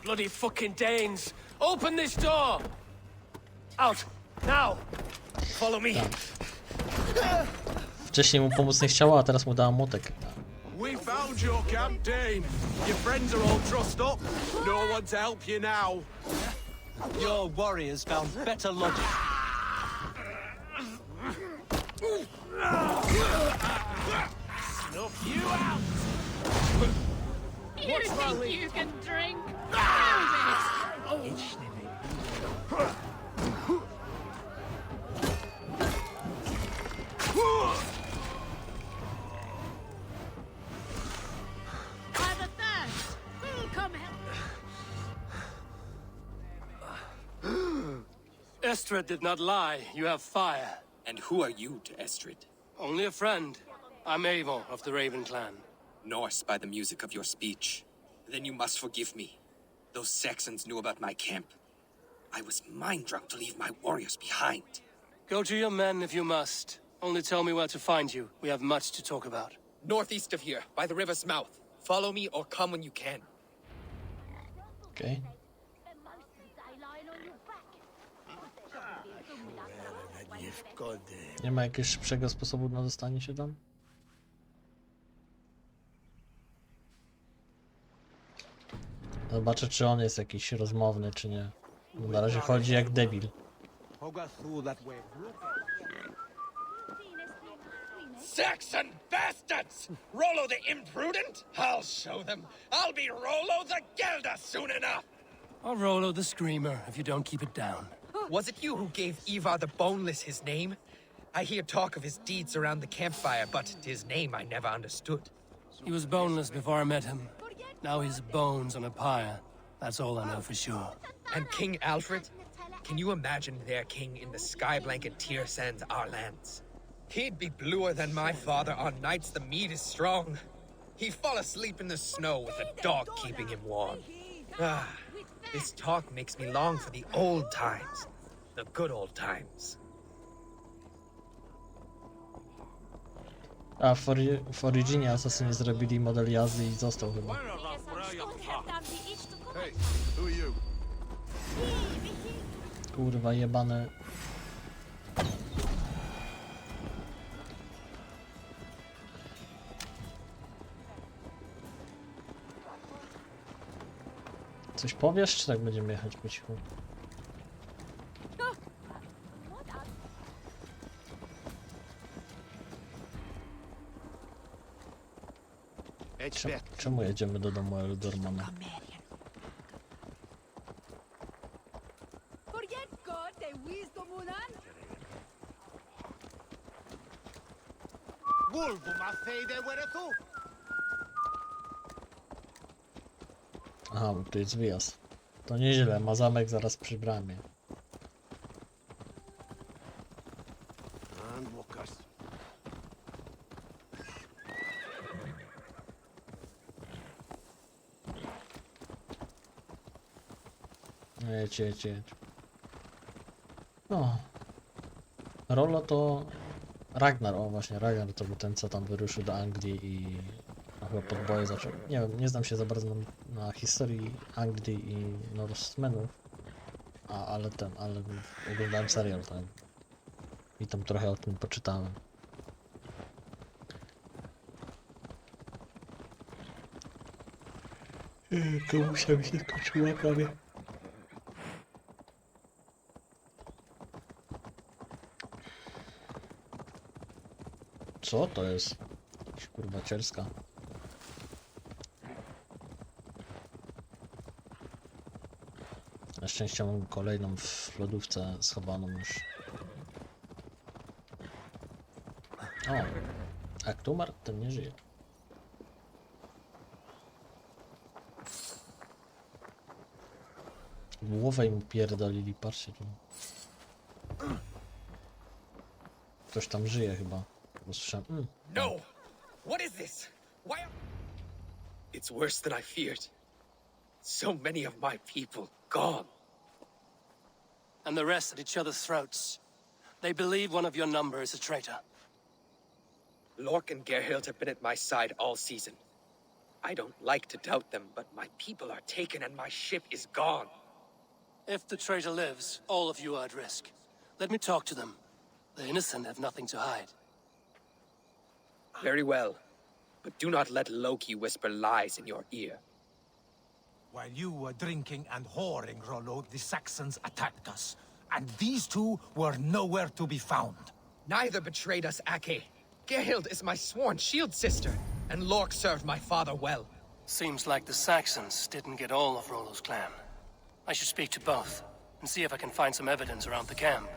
Bloody fucking Danes! Open this door! Out! Now! Follow me! Wcześniej mu pomóc nie chciała, a teraz mu dała młotek. We found your camp, Dane. Your friends are all trussed up. No one to help you now. Your warriors found better lodging. Snuff you out. You think you can drink? By the thirst! Who'll come help? Estrid did not lie. You have fire. And who are you to Estrid? Only a friend. I'm Eivor of the Raven clan. Norse by the music of your speech. Then you must forgive me. Those Saxons knew about my camp. I was mind-drunk to leave my warriors behind. Go to your men if you must. Only tell me where to find you. We have much to talk about. Northeast of here, by the river's mouth. Follow me or come when you can. Okej. Nie ma jakiegoś szybszego sposobu na dostanie się tam? Zobaczę, czy on jest jakiś rozmowny, czy nie. Na razie chodzi jak debil. Saxon bastards! Rollo the imprudent? I'll show them. I'll be Rollo the Gelder soon enough! I'll Rollo the Screamer if you don't keep it down. Was it you who gave Ivar the Boneless his name? I hear talk of his deeds around the campfire, but his name I never understood. He was boneless before I met him. Now he's bones on a pyre. That's all I know for sure. And King Alfred? Can you imagine their king in the sky blanket tear sands our lands? He'd be bluer than my father on nights the mead is strong. He'd fall asleep in the snow with a dog keeping him warm. Ah, this talk makes me long for the old times. The good old times. A w Originie Asasyni zrobili model jazdy i został chyba. Hey, who are you? Kurwa jebane. Coś powiesz, czy tak będziemy jechać po cichu? Czemu jedziemy do domu Eldormana? Aha, bo tu jest wyjazd. To nieźle, ma zamek zaraz przy bramie. Jedź. No. Rollo to... Ragnar, o właśnie, Ragnar to był ten, co tam wyruszył do Anglii i chyba podboje zaczął. Nie wiem, nie znam się za bardzo na historii Anglii i Norsemenów, ale oglądałem serial, tak. I tam trochę o tym poczytałem. Komusia mi się skończyła prawie. Co to jest? Jakaś kurwa cielska. Na szczęście mam kolejną w lodówce schowaną już. O, jak tu umarł, ten nie żyje. Głowę im pierdolili, patrzcie tu. Ktoś tam żyje chyba. Usłyszałem. No! What is this? Why? It's worse than I feared. So many of my people gone. And the rest at each other's throats. They believe one of your number is a traitor. Lork and Gerhild have been at my side all season. I don't like to doubt them, but my people are taken and my ship is gone. If the traitor lives, all of you are at risk. Let me talk to them. The innocent have nothing to hide. Very well. But do not let Loki whisper lies in your ear. While you were drinking and whoring, Rollo, the Saxons attacked us. And these two were nowhere to be found. Neither betrayed us, Ake. Gerhild is my sworn shield sister, and Lork served my father well. Seems like the Saxons didn't get all of Rollo's clan. I should speak to both, and see if I can find some evidence around the camp.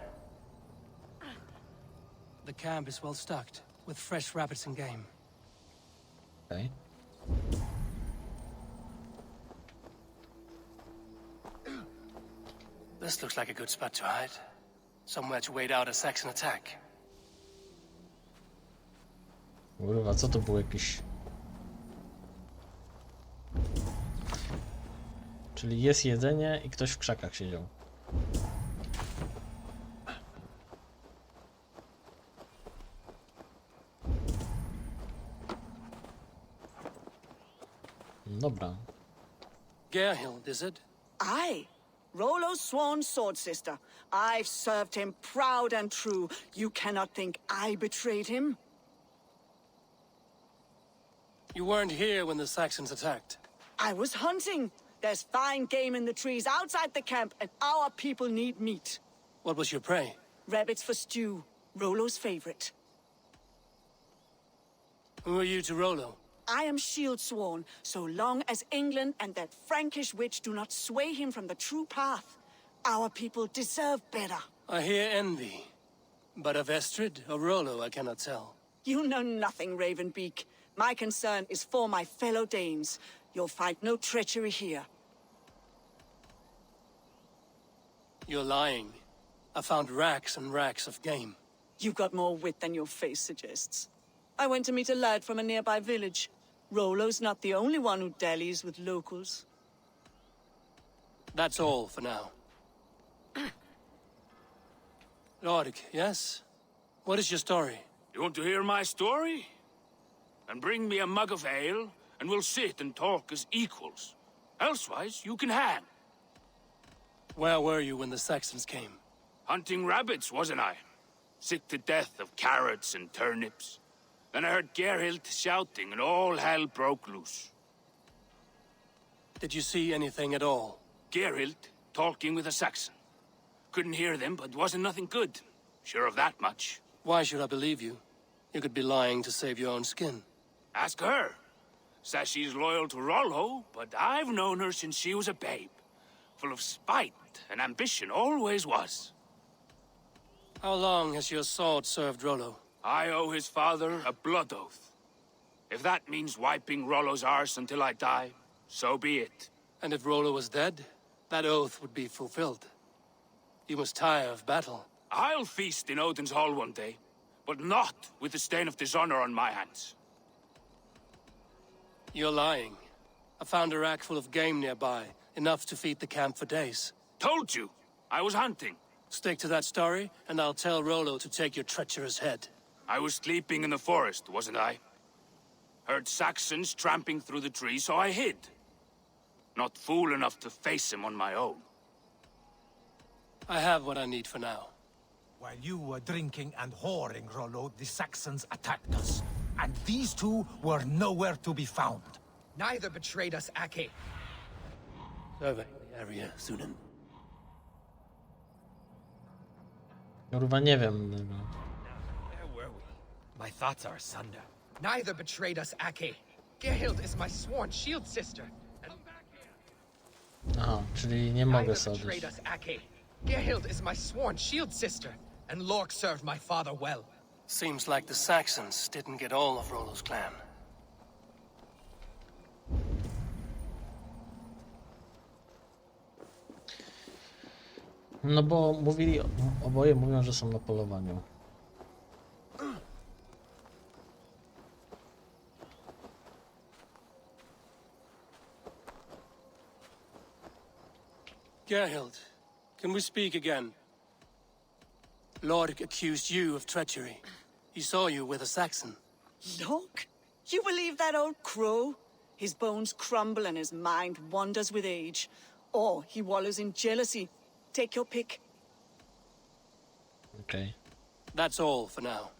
The camp is well stocked, with fresh rabbits and game. Okay. This looks like a good spot to hide. Somewhere to wait out a Saxon attack. Kurwa, co to było jakieś... Czyli jest jedzenie i ktoś w krzakach siedział. Dobra. Gerhild, is it? Aye. Rollo's sworn sword sister. I've served him proud and true. You cannot think I betrayed him? You weren't here when the Saxons attacked. I was hunting. There's fine game in the trees outside the camp, and our people need meat. What was your prey? Rabbits for stew. Rollo's favorite. Who are you to Rollo? I am shield sworn, so long as England and that Frankish witch do not sway him from the true path. Our people deserve better. I hear envy. But of Estrid or Rollo, I cannot tell. You know nothing, Ravenbeak. My concern is for my fellow Danes. You'll find no treachery here. You're lying. I found racks and racks of game. You've got more wit than your face suggests. I went to meet a lad from a nearby village. Rollo's not the only one who dallies with locals. That's all for now. Lork, yes? What is your story? You want to hear my story? Then bring me a mug of ale, and we'll sit and talk as equals. Elsewise, you can hang. Where were you when the Saxons came? Hunting rabbits, wasn't I? Sick to death of carrots and turnips. Then I heard Gerhild shouting and all hell broke loose. Did you see anything at all? Gerhild talking with a Saxon. Couldn't hear them, but wasn't nothing good. Sure of that much. Why should I believe you? You could be lying to save your own skin. Ask her. Says she's loyal to Rollo, but I've known her since she was a babe. Full of spite and ambition, always was. How long has your sword served Rollo? I owe his father a blood oath. If that means wiping Rollo's arse until I die, so be it. And if Rollo was dead, that oath would be fulfilled. You must tire of battle. I'll feast in Odin's hall one day, but not with the stain of dishonor on my hands. You're lying. I found a rack full of game nearby, enough to feed the camp for days. Told you! I was hunting. Stick to that story, and I'll tell Rollo to take your treacherous head. I was sleeping in the forest, wasn't I? Heard Saxons tramping through the trees, so I hid. Not fool enough to face him on my own. I have what I need for now. While you were drinking and whoring, Rollo, the Saxons attacked us. And these two were nowhere to be found. Neither betrayed us, Ake. Survey the area, Sunan. Kurwa, nie wiem. Where were we? My thoughts are asunder. Neither betrayed us, Ake. Gerhild is my sworn shield sister. Aha, czyli nie mogę Neither sobie betrayed odejść. us, Ake. Gerhild is my sworn shield sister, and Lork served my father well. Seems like the Saxons didn't get all of Rollo's clan. No bo mówili, oboje mówią, że są na polowaniu. Gerhild, can we speak again? Lork accused you of treachery. He saw you with a Saxon. Look, you believe that old crow? His bones crumble and his mind wanders with age. Or he wallows in jealousy. Take your pick. Okej. That's all for now.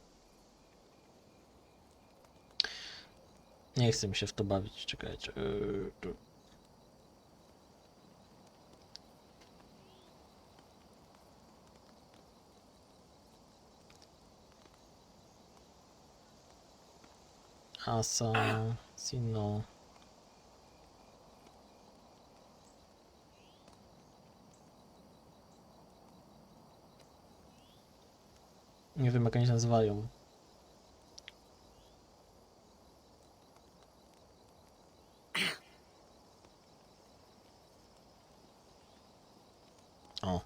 Nie chcę mi się w to bawić, czekajcie. Assassino. Nie wiem, jak oni się nazywają. O.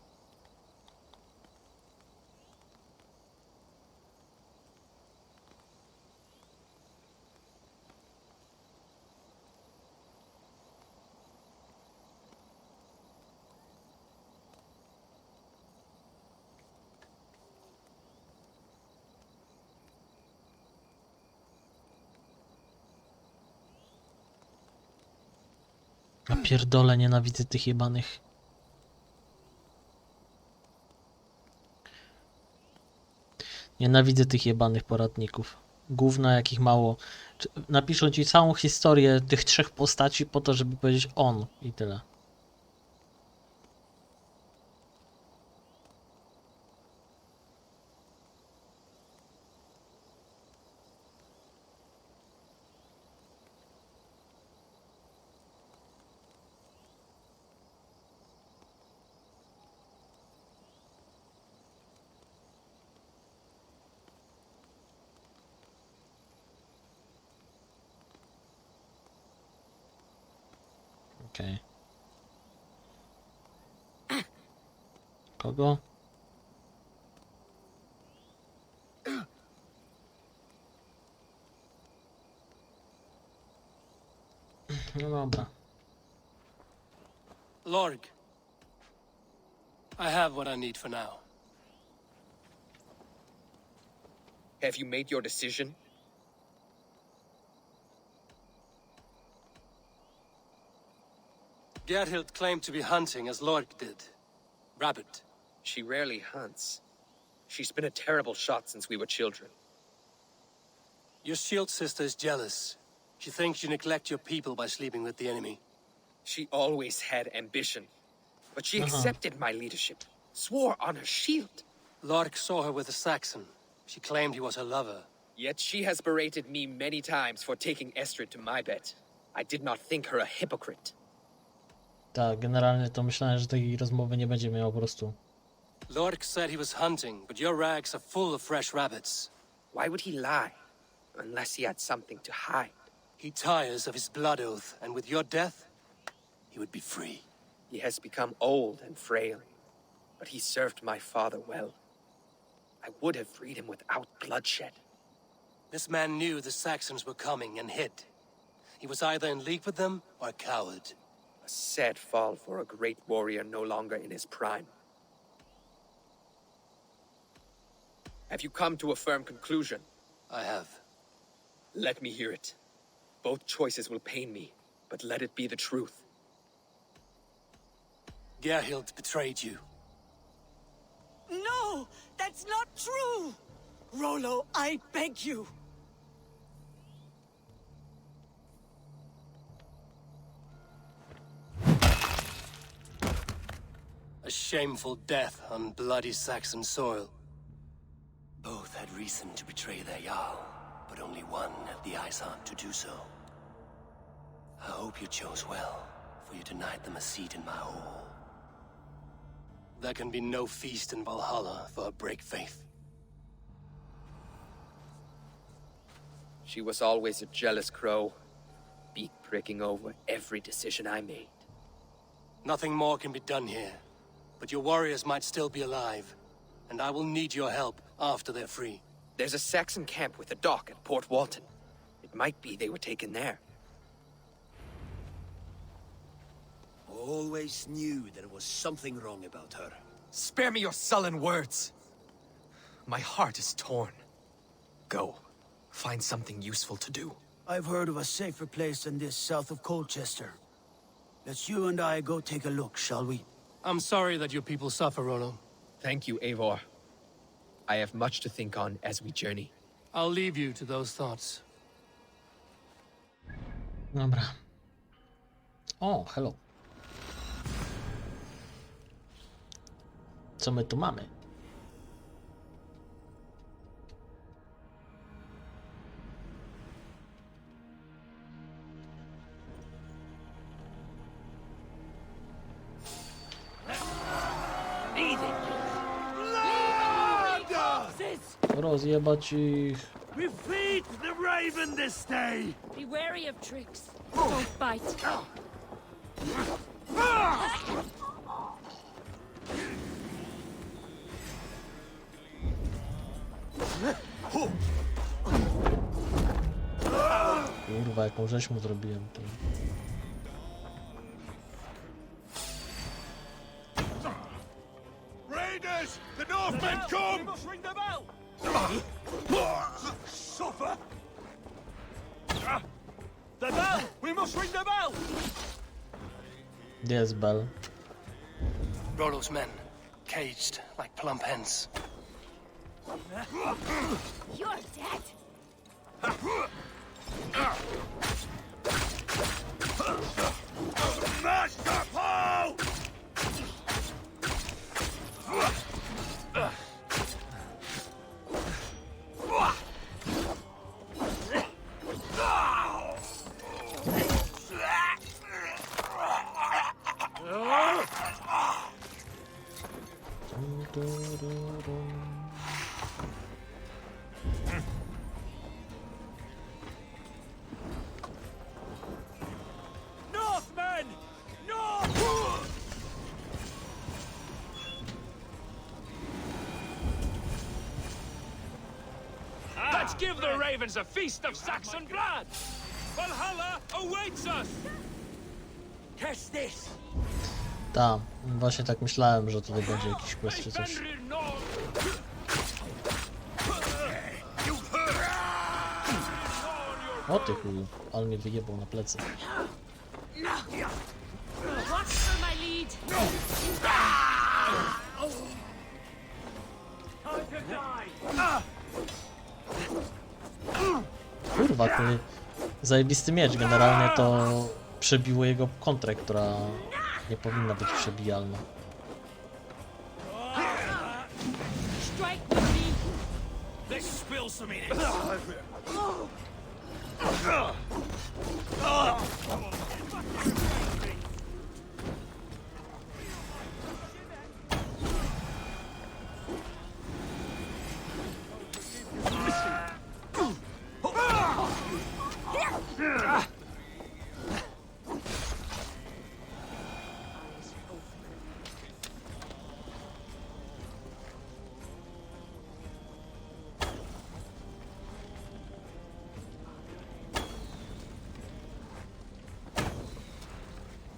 A pierdolę, nienawidzę tych jebanych. Nienawidzę tych jebanych poradników. Gówna, jakich mało. Napiszą ci całą historię tych trzech postaci po to, żeby powiedzieć on i tyle. Okej. Kogo? No dobra. Lorg, I have what I need for now. Have you made your decision? Gerhild claimed to be hunting as Lork did. Rabbit. She rarely hunts. She's been a terrible shot since we were children. Your shield sister is jealous. She thinks you neglect your people by sleeping with the enemy. She always had ambition. But she accepted my leadership. Swore on her shield. Lork saw her with a Saxon. She claimed he was her lover. Yet she has berated me many times for taking Estrid to my bed. I did not think her a hypocrite. Tak, generalnie to myślałem, że takiej rozmowy nie będzie miał po prostu. Lork said he was hunting, but your rags are full of fresh rabbits. Why would he lie? Unless he had something to hide. He tires of his blood oath, and with your death, he would be free. He has become old and frail, but he served my father well. I would have freed him without bloodshed. This man knew the Saxons were coming and hid. He was either in league with them or a coward. A sad fall for a great warrior no longer in his prime. Have you come to a firm conclusion? I have. Let me hear it. Both choices will pain me, but let it be the truth. Gerhild betrayed you. No! That's not true! Rollo, I beg you! A shameful death on bloody Saxon soil. Both had reason to betray their Jarl, but only one had the eyesight to do so. I hope you chose well, for you denied them a seat in my hall. There can be no feast in Valhalla for a break faith. She was always a jealous crow, beak pricking over every decision I made. Nothing more can be done here, but your warriors might still be alive, and I will need your help after they're free. There's a Saxon camp with a dock at Port Walton. It might be they were taken there. Always knew there was something wrong about her. Spare me your sullen words. My heart is torn. Go. Find something useful to do. I've heard of a safer place than this south of Colchester. Let's you and I go take a look, shall we? I'm sorry that your people suffer, Rollo. Thank you, Eivor. I have much to think on as we journey. I'll leave you to those thoughts. Dobra. O, hello. Co my tu mamy? Rozjebać ich. We feed the raven this day. Be wary of tricks. Don't bite. Kurwa, jaką rzeź mu zrobiłem. To... Raiders! The Northmen come! We must ring the bell! Suffer! The bell! We must ring the bell! Gdzie jest bell? Rollo's men, caged like plump hens. You're dead. Master Paul! Northmen! North! Let's give the ravens a feast of Saxon blood! Valhalla awaits us! Catch this! Tam, właśnie tak myślałem, że tutaj będzie jakiś quest czy coś. O ty chuju, ale mnie wyjebał na plecy. Kurwa, ten zajebisty miecz. Generalnie to przebiło jego kontrę, która nie powinna być przebijalna. Strike with me. Let's spill some in it.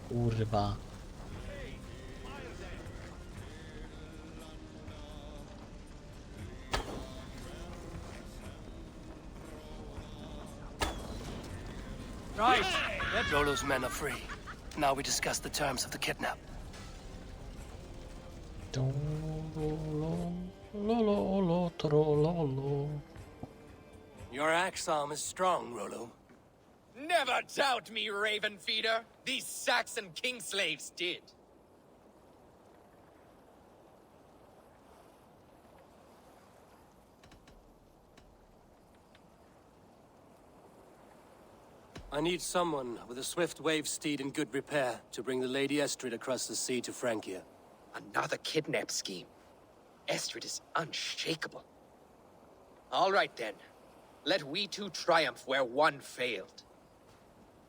Kurwa. Right. Rollo's men are free. Now we discuss the terms of the kidnap. Your axe arm is strong, Rollo. Never doubt me, Raven Feeder. These Saxon king slaves did. I need someone with a swift wave steed in good repair to bring the Lady Estrid across the sea to Francia. Another kidnap scheme. Estrid is unshakable. All right then. Let we two triumph where one failed.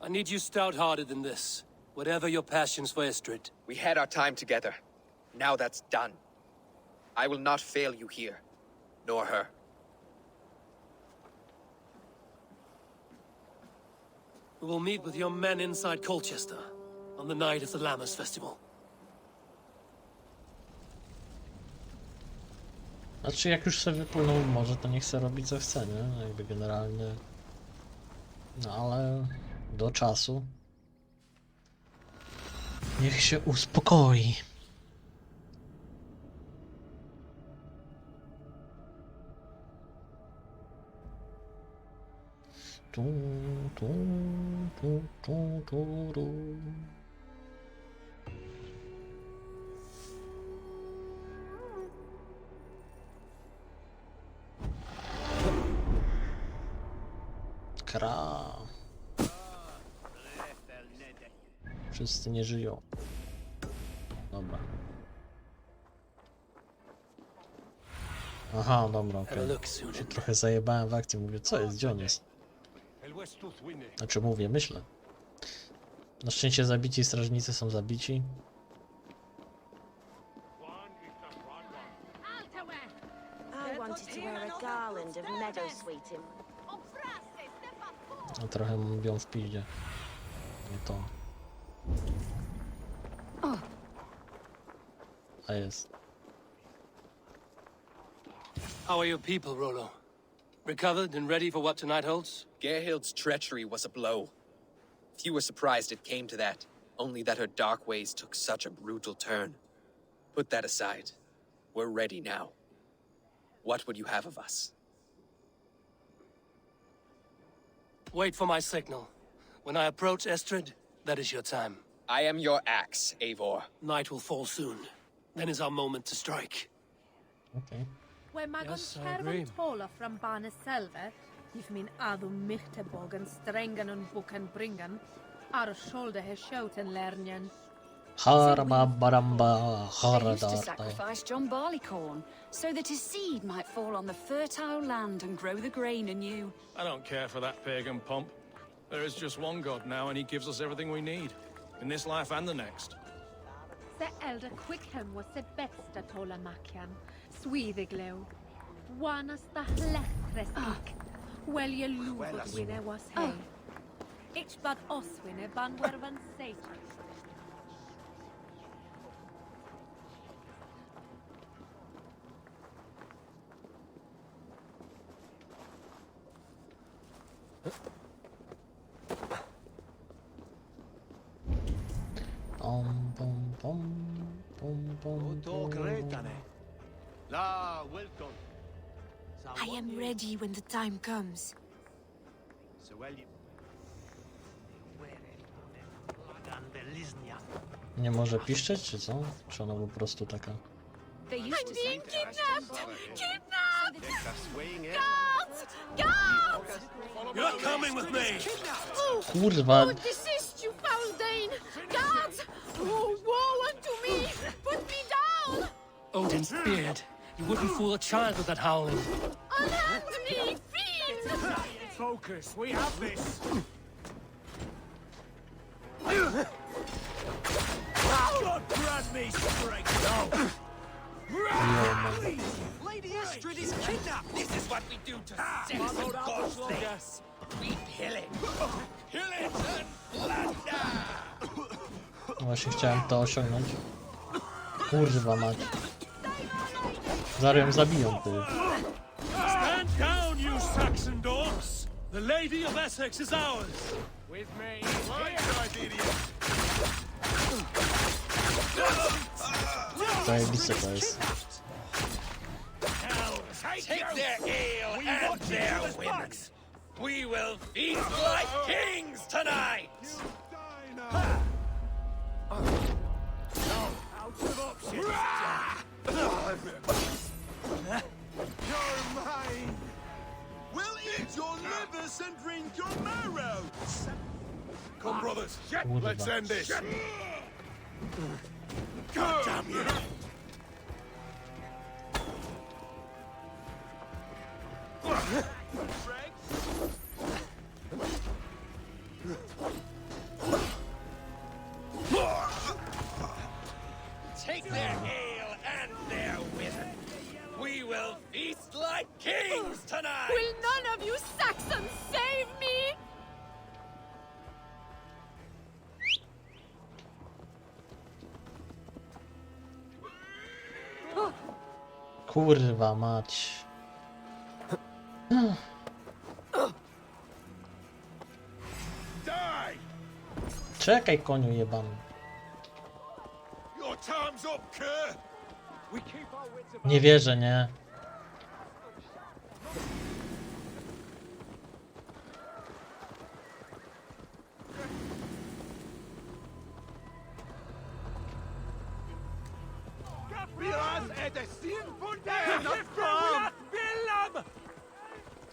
I need you stout-hearted in this, whatever your passions for Estrid. We had our time together. Now that's done. I will not fail you here, nor her. We will meet with your men inside Colchester on the night of the Lammas Festival. Znaczy, jak już sobie wypłynął w morze, to niech sobie robi co chce, nie? Jakby generalnie... No ale... do czasu... niech się uspokoi. Tu, tu, tu, tu, tu, tu. Kra. Wszyscy nie żyją. Dobra. Aha, dobra, okej. Się trochę zajebałem w akcji, mówię, co jest, gdzie on jest? Znaczy mówię, myślę. Na szczęście zabici strażnicy są zabici. I wanted to wear a garland of meadowsweet in. No trochę mówią w piździe. Nie to. A jest. How are your people, Rollo? Recovered and ready for what tonight holds? Gerhild's treachery was a blow. Few were surprised it came to that, only that her dark ways took such a brutal turn. Put that aside. We're ready now. What would you have of us? Wait for my signal. When I approach Estrid, that is your time. I am your axe, Eivor. Night will fall soon. Then is our moment to strike. Okay. When Magon Kervan Tola from Bane Selve, if min adu Michtebogen strengen und buken bringen, ar shoulder he schoten lernen. Harba baramba They used to harada. sacrifice John Barleycorn, so that his seed might fall on the fertile land and grow the grain anew. I don't care for that pagan pomp. There is just one God now, and he gives us everything we need. In this life and the next. The elder Quickham was the best at Tola Makian, Swithiglew. Wanas the Hlechresik. Well, ye luvud winne was he. Ich bad Oswinne banwervan Satan. Bom, bom, bom. I am ready when the time comes. Nie może piszczeć, czy co? Czy ona po prostu taka... I'm being kidnapped! Kidnapped! Guards! Guards! You're coming with me! Kurwa! Desist, you foul Dane! Guards! Oh, woe unto me! Put me down! Odin's beard. You wouldn't fool a child with that howling. Unhand me, fiend! Focus, we have this. God grant me strength now. Lady Istrid is kidnapped! This is what we do to sex and god's things. We pillage. Pillage and plunder! Właśnie chciałem to osiągnąć. Kurwa mać. Zaraz ją zabiją, ty. Stand down, you Saxon dogs. The Lady of Essex is ours. With me. Zajebiste to jest. Take their ale and their women. We will feast like kings tonight! Out of options. You're mine. We'll eat your livers and drink your marrow. Come, brothers. Let's end this. God damn you. Take their ale and their women. We will feast like kings tonight! Will none of you Saxons save me? Kurwa mać. Czekaj, koniu jebany. Your time's up, cur. We keep our wits about. Nie wierzę, nie?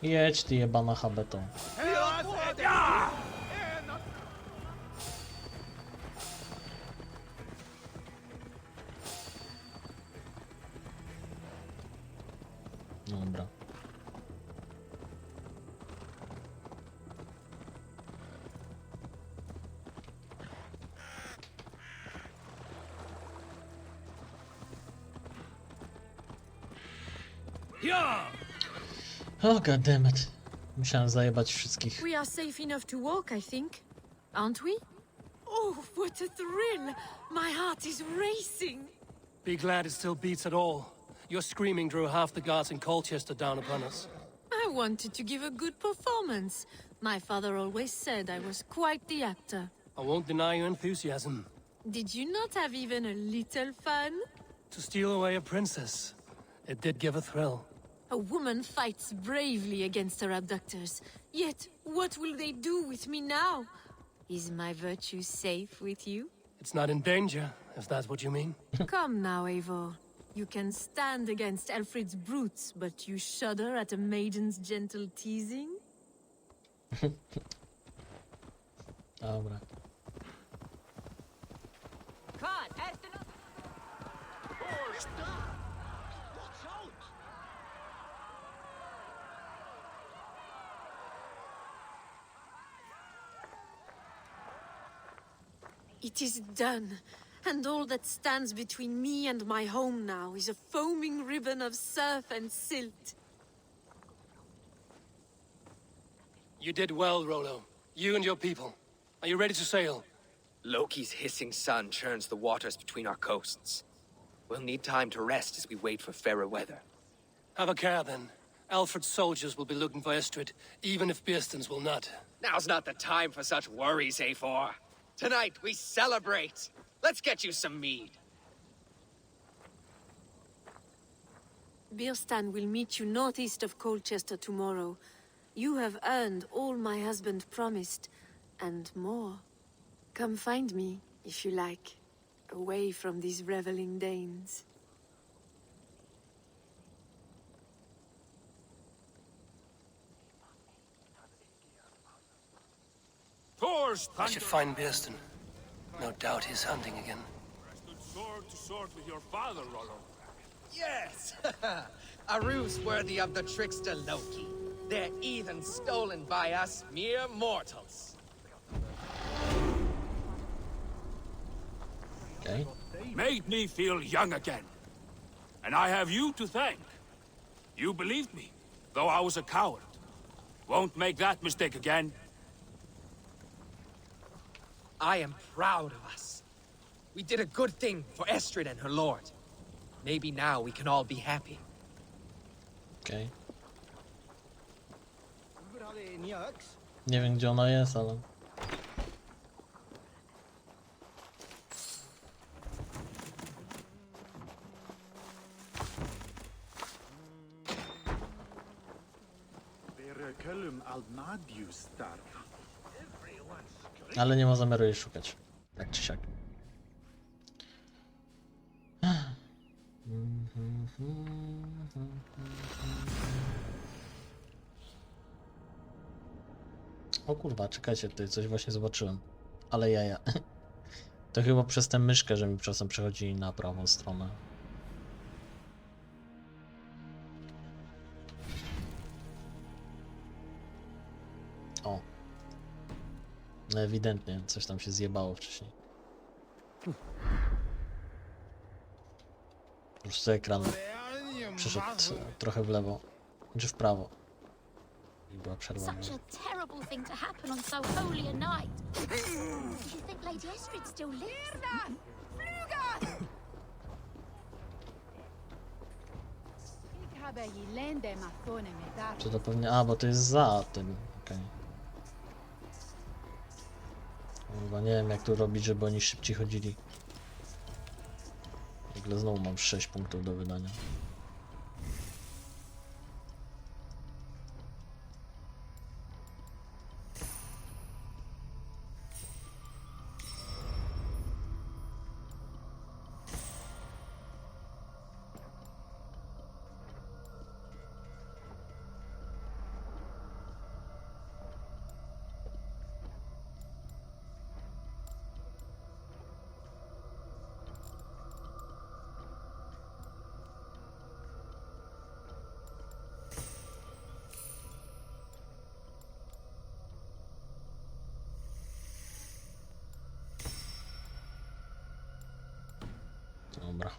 Jedź ty jebana habetą. Dobra. Oh goddammit. Musiałem zajebać wszystkich. We are safe enough to walk, I think. Aren't we? Oh, what a thrill! My heart is racing. Be glad it still beats at all. Your screaming drew half the guards in Colchester down upon us. I wanted to give a good performance. My father always said I was quite the actor. I won't deny your enthusiasm. Did you not have even a little fun? To steal away a princess, it did give a thrill. A woman fights bravely against her abductors. Yet, what will they do with me now? Is my virtue safe with you? It's not in danger, if that's what you mean. Come now, Eivor. You can stand against Alfred's brutes, but you shudder at a maiden's gentle teasing? Dobra. It is done, and all that stands between me and my home now is a foaming ribbon of surf and silt. You did well, Rollo. You and your people. Are you ready to sail? Loki's hissing sun churns the waters between our coasts. We'll need time to rest as we wait for fairer weather. Have a care, then. Alfred's soldiers will be looking for Estrid, even if Bearstons will not. Now's not the time for such worries, Eivor. Tonight we celebrate. Let's get you some mead. Birstan will meet you northeast of Colchester tomorrow. You have earned all my husband promised, and more. Come find me, if you like, away from these reveling Danes. I should find Birstan. No doubt he's hunting again. Sword to sword with your father, Rollo. Yes! A ruse worthy of the trickster Loki. Their heathen stolen by us mere mortals. Okay. Made me feel young again. And I have you to thank. You believed me, though I was a coward. Won't make that mistake again. I am proud of us. We did a good thing for Estrid and her lord. Maybe now we can all be happy. Okay. Nie wiem, gdzie ona jest, ale... Ale nie ma zamiaru jej szukać. Tak czy siak. O kurwa, czekajcie, tutaj coś właśnie zobaczyłem. Ale jaja. To chyba przez tę myszkę, że mi czasem przechodzi na prawą stronę. O. No ewidentnie, coś tam się zjebało wcześniej. Po prostu ekran przeszedł trochę w lewo, czy w prawo. I była przerwa. Such a terrible thing to happen on so holy a night. Do you think Lady Estrid still lives? Czy to pewnie... A, bo to jest za tym. Okej. Chyba nie wiem, jak tu robić, żeby oni szybciej chodzili. Nagle znowu mam 6 punktów do wydania. Dobra.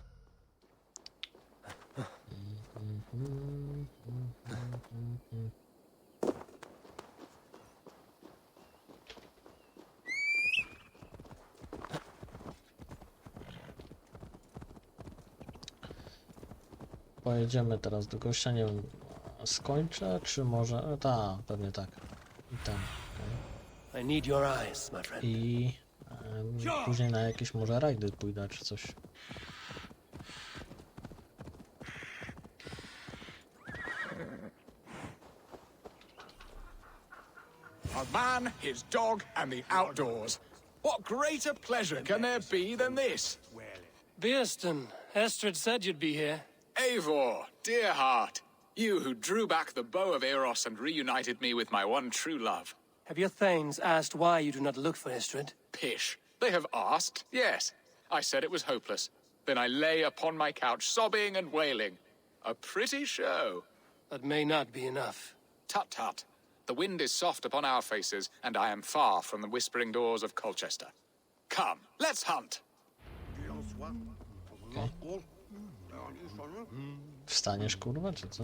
Pojedziemy teraz do gościa, nie wiem, skończę, czy może... Tak, pewnie tak. I tam. I need your eyes, my friend. I później na jakieś może rajdy pójdę, czy coś. A man, his dog, and the outdoors. What greater pleasure can there be than this? Birstan, Estrid said you'd be here. Eivor, dear heart, you who drew back the bow of Eros and reunited me with my one true love. Have your thanes asked why you do not look for Estrid? Pish. They have asked, yes. I said it was hopeless. Then I lay upon my couch, sobbing and wailing. A pretty show. That may not be enough. Tut tut. The wind is soft upon our faces, and I am far from the whispering doors of Colchester. Come, let's hunt. Okay. Wstaniesz, kurwa, czy co?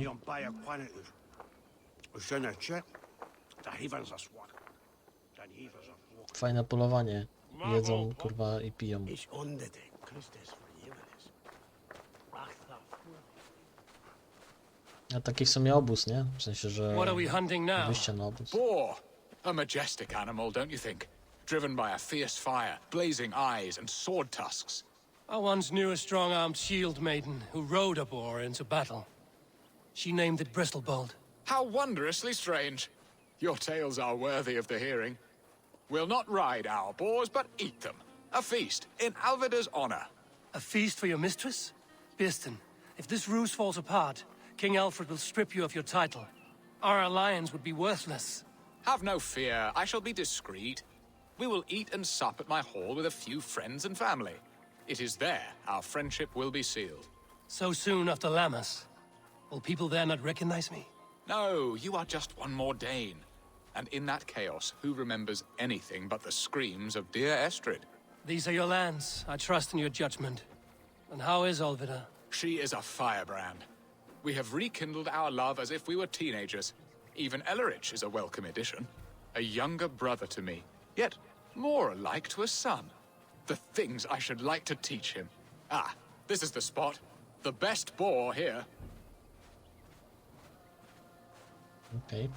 Fajne polowanie. Jedzą, kurwa, i piją. A taki w sumie obóz, nie? W sensie, że wyjście na obóz. Boar. A majestic animal, don't you think? Driven by a fierce fire, blazing eyes and sword tusks. I once knew a strong-armed shield maiden who rode a boar into battle. She named it Bristolbold. How wondrously strange. Your tales are worthy of the hearing. We'll not ride our boars, but eat them. A feast, in Alvida's honor. A feast for your mistress? Birston, if this ruse falls apart, King Alfred will strip you of your title. Our alliance would be worthless. Have no fear, I shall be discreet. We will eat and sup at my hall with a few friends and family. It is there our friendship will be sealed. So soon after Lammas? Will people there not recognize me? No, you are just one more Dane. And in that chaos, who remembers anything but the screams of dear Estrid? These are your lands. I trust in your judgment. And how is Alvida? She is a firebrand. We have rekindled our love as if we were teenagers. Even Ellerich is a welcome addition. A younger brother to me, yet more alike to a son. The things I should like to teach him. Ah, this is the spot. The best boar here. Okej.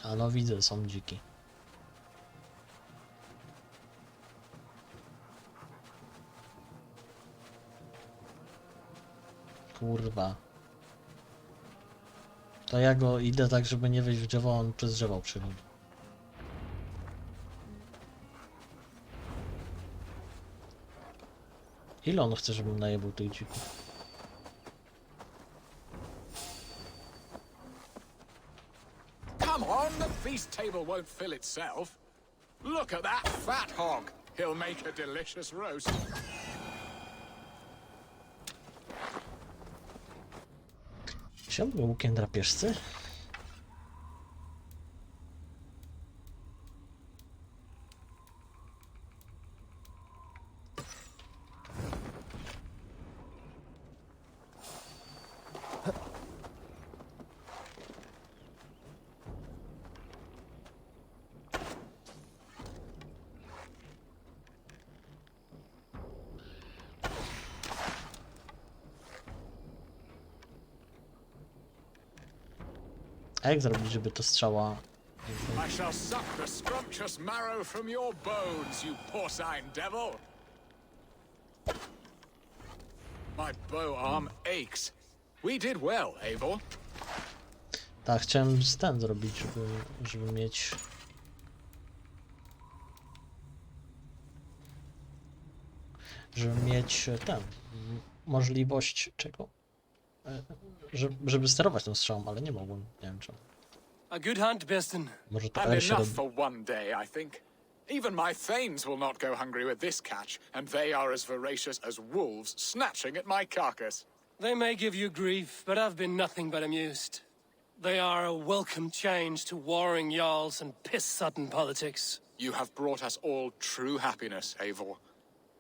A no widzę, są dziki. Kurwa. To ja go idę tak, żeby nie wejść w drzewo, on przez drzewo przychodzi. Ile on chce, żebym najebał tych dzików? Come on, the feast table won't fill itself. Look at that fat hog. He'll make a delicious roast. Ciągle łukiem drapieżcy? A jak zrobić, żeby to strzała? I shall suck the scrumptious marrow from your bones, you porcine devil. My bow arm aches. We did well, Eivor. Tak, chciałem ten zrobić, żeby mieć... Żeby mieć ten... możliwość czego? Żeby sterować tą strzałą, ale nie mogłem, nie wiem czemu. A good hunt, Birston. Może to And się enough for one day, I think. Even my thanes will not go hungry with this catch, and they are as voracious as wolves snatching at my carcass. They may give you grief, but I've been nothing but amused. They are a welcome change to warring jarls and piss-sudden politics. You have brought us all true happiness, Eivor.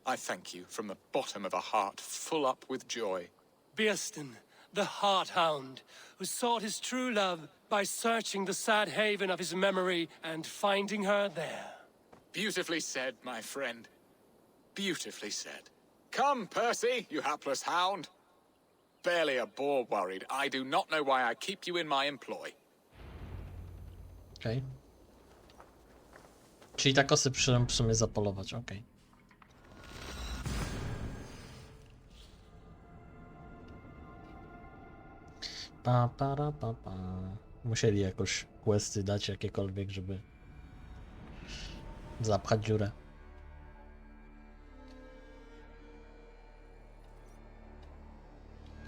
I thank you from the bottom of a heart full up with joy. Birston, the Heart-Hound, who sought his true love by searching the sad haven of his memory and finding her there. Beautifully said, my friend. Beautifully said. Come, Percy, you hapless hound. Barely a boar worried. I do not know why I keep you in my employ. Okej. Czyli tak osy przyszedłem w sumie zapolować, okej. Pa. Musieli jakoś questy dać jakiekolwiek, żeby zapchać dziurę.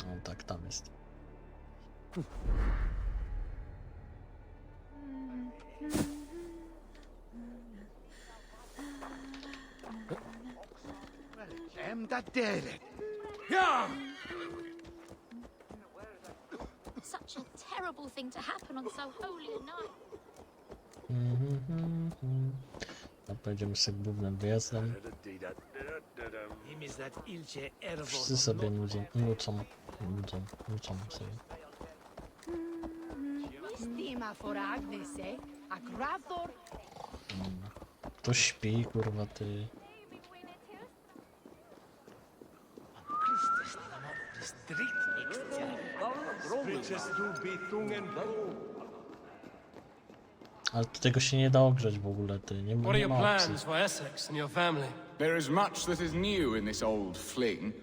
O tak, tam jest. Them that did it. Yeah! Such a terrible thing to happen on so holy a night. A pojedziemy sobie głównym wyjazdem. Wszyscy sobie nucą sobie. Ktoś śpi, kurwa, ty. Ale tego się nie da ogrzeć w ogóle, ty. Nie What are your ma plans opcji. for Essex and your family? There is much that is new in this old fling.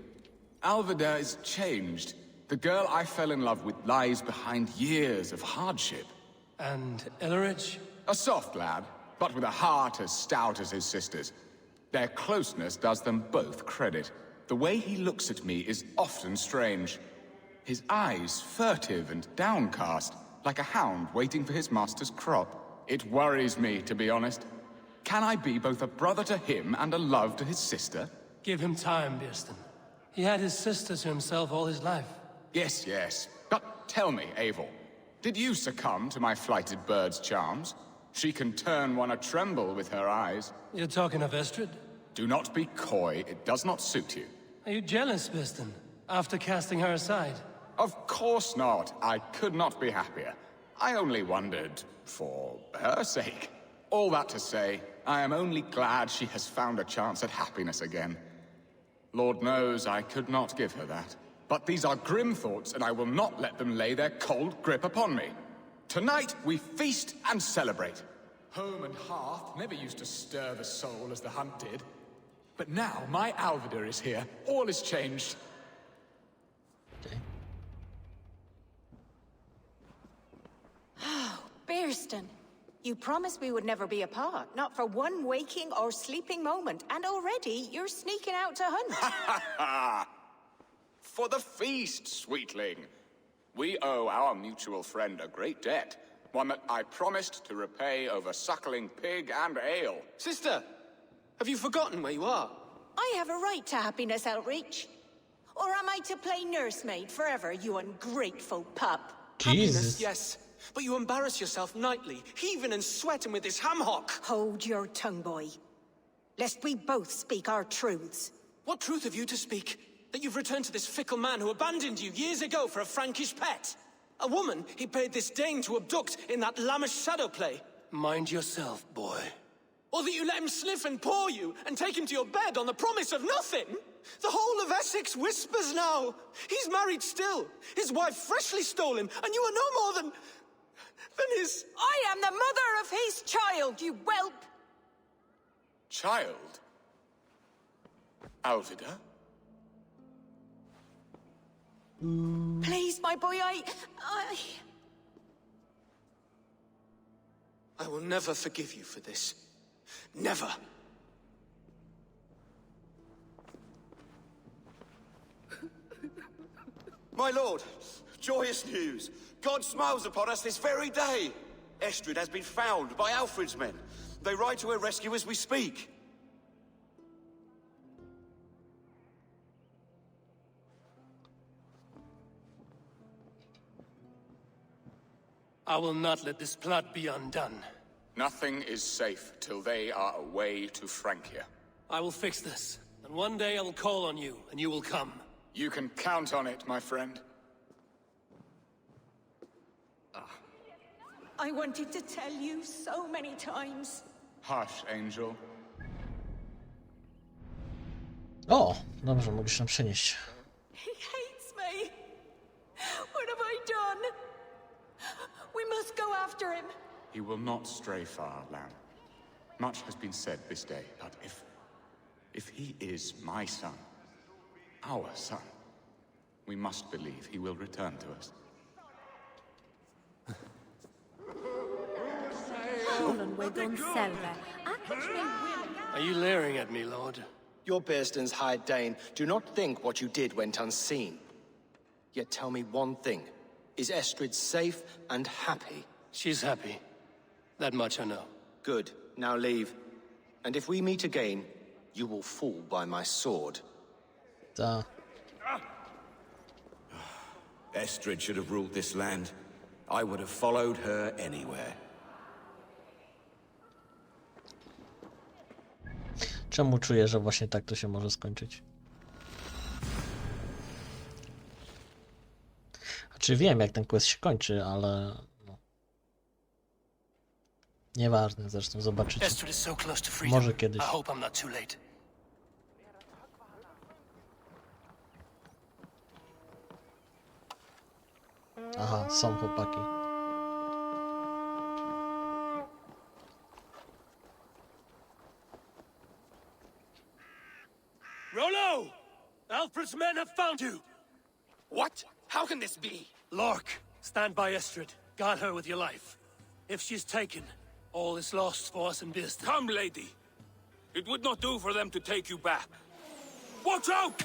Alvida is changed. The girl I fell in love with lies behind years of hardship. And Elleridge? A soft lad, but with a heart as stout as his sister's. Their closeness does them both credit. The way he looks at me is often strange. His eyes furtive and downcast, like a hound waiting for his master's crop. It worries me, to be honest. Can I be both a brother to him and a love to his sister? Give him time, Birsten. He had his sister to himself all his life. Yes, yes. But tell me, Eivor, did you succumb to my flighted bird's charms? She can turn one a tremble with her eyes. You're talking of Estrid? Do not be coy, it does not suit you. Are you jealous, Birsten, after casting her aside? Of course not. I could not be happier. I only wondered for her sake. All that to say, I am only glad she has found a chance at happiness again. Lord knows I could not give her that. But these are grim thoughts, and I will not let them lay their cold grip upon me. Tonight, we feast and celebrate. Home and hearth never used to stir the soul as the hunt did. But now my Alvidar is here. All is changed. Oh, Birsten. You promised we would never be apart, not for one waking or sleeping moment, and already you're sneaking out to hunt. For the feast, sweetling. We owe our mutual friend a great debt, one that I promised to repay over suckling pig and ale. Sister, have you forgotten where you are? I have a right to happiness, Outreach. Or am I to play nursemaid forever, you ungrateful pup? Happiness, yes. But you embarrass yourself nightly, heaving and sweating with this ham-hock. Hold your tongue, boy. Lest we both speak our truths. What truth have you to speak? That you've returned to this fickle man who abandoned you years ago for a Frankish pet? A woman he paid this Dane to abduct in that lammish shadow play? Mind yourself, boy. Or that you let him sniff and paw you, and take him to your bed on the promise of nothing? The whole of Essex whispers now. He's married still. His wife freshly stole him, and you are no more than his... I am the mother of his child, you whelp! Child? Alvidar? Please, my boy, I will never forgive you for this. Never. My lord, joyous news. God smiles upon us this very day. Estrid has been found by Alfred's men. They ride to her rescue as we speak. I will not let this plot be undone. Nothing is safe till they are away to Francia. I will fix this, and one day I will call on you, and you will come. You can count on it, my friend. I wanted to tell you so many times. Hush, Angel. O, dobrze, mogę się tam przenieść. He hates me. What have I done? We must go after him. He will not stray far, lamb. Much has been said this day, but if he is my son, our son, we must believe he will return to us. Are you leering at me, Lord? Your Birsten's High Dane. Do not think what you did went unseen. Yet tell me one thing. Is Estrid safe and happy? She's happy. That much I know. Good. Now leave. And if we meet again, you will fall by my sword. Ta. Estrid should have ruled this land. I would have followed her anywhere. Czemu czuję, że właśnie tak to się może skończyć? Znaczy wiem, jak ten quest się kończy, ale... No. Nieważne, zresztą zobaczycie. Może kiedyś. Aha, są chłopaki. Rollo! Alfred's men have found you! What? How can this be? Lork, stand by Estrid. Guard her with your life. If she's taken, all is lost for us in Birsten. Come, lady. It would not do for them to take you back. Watch out!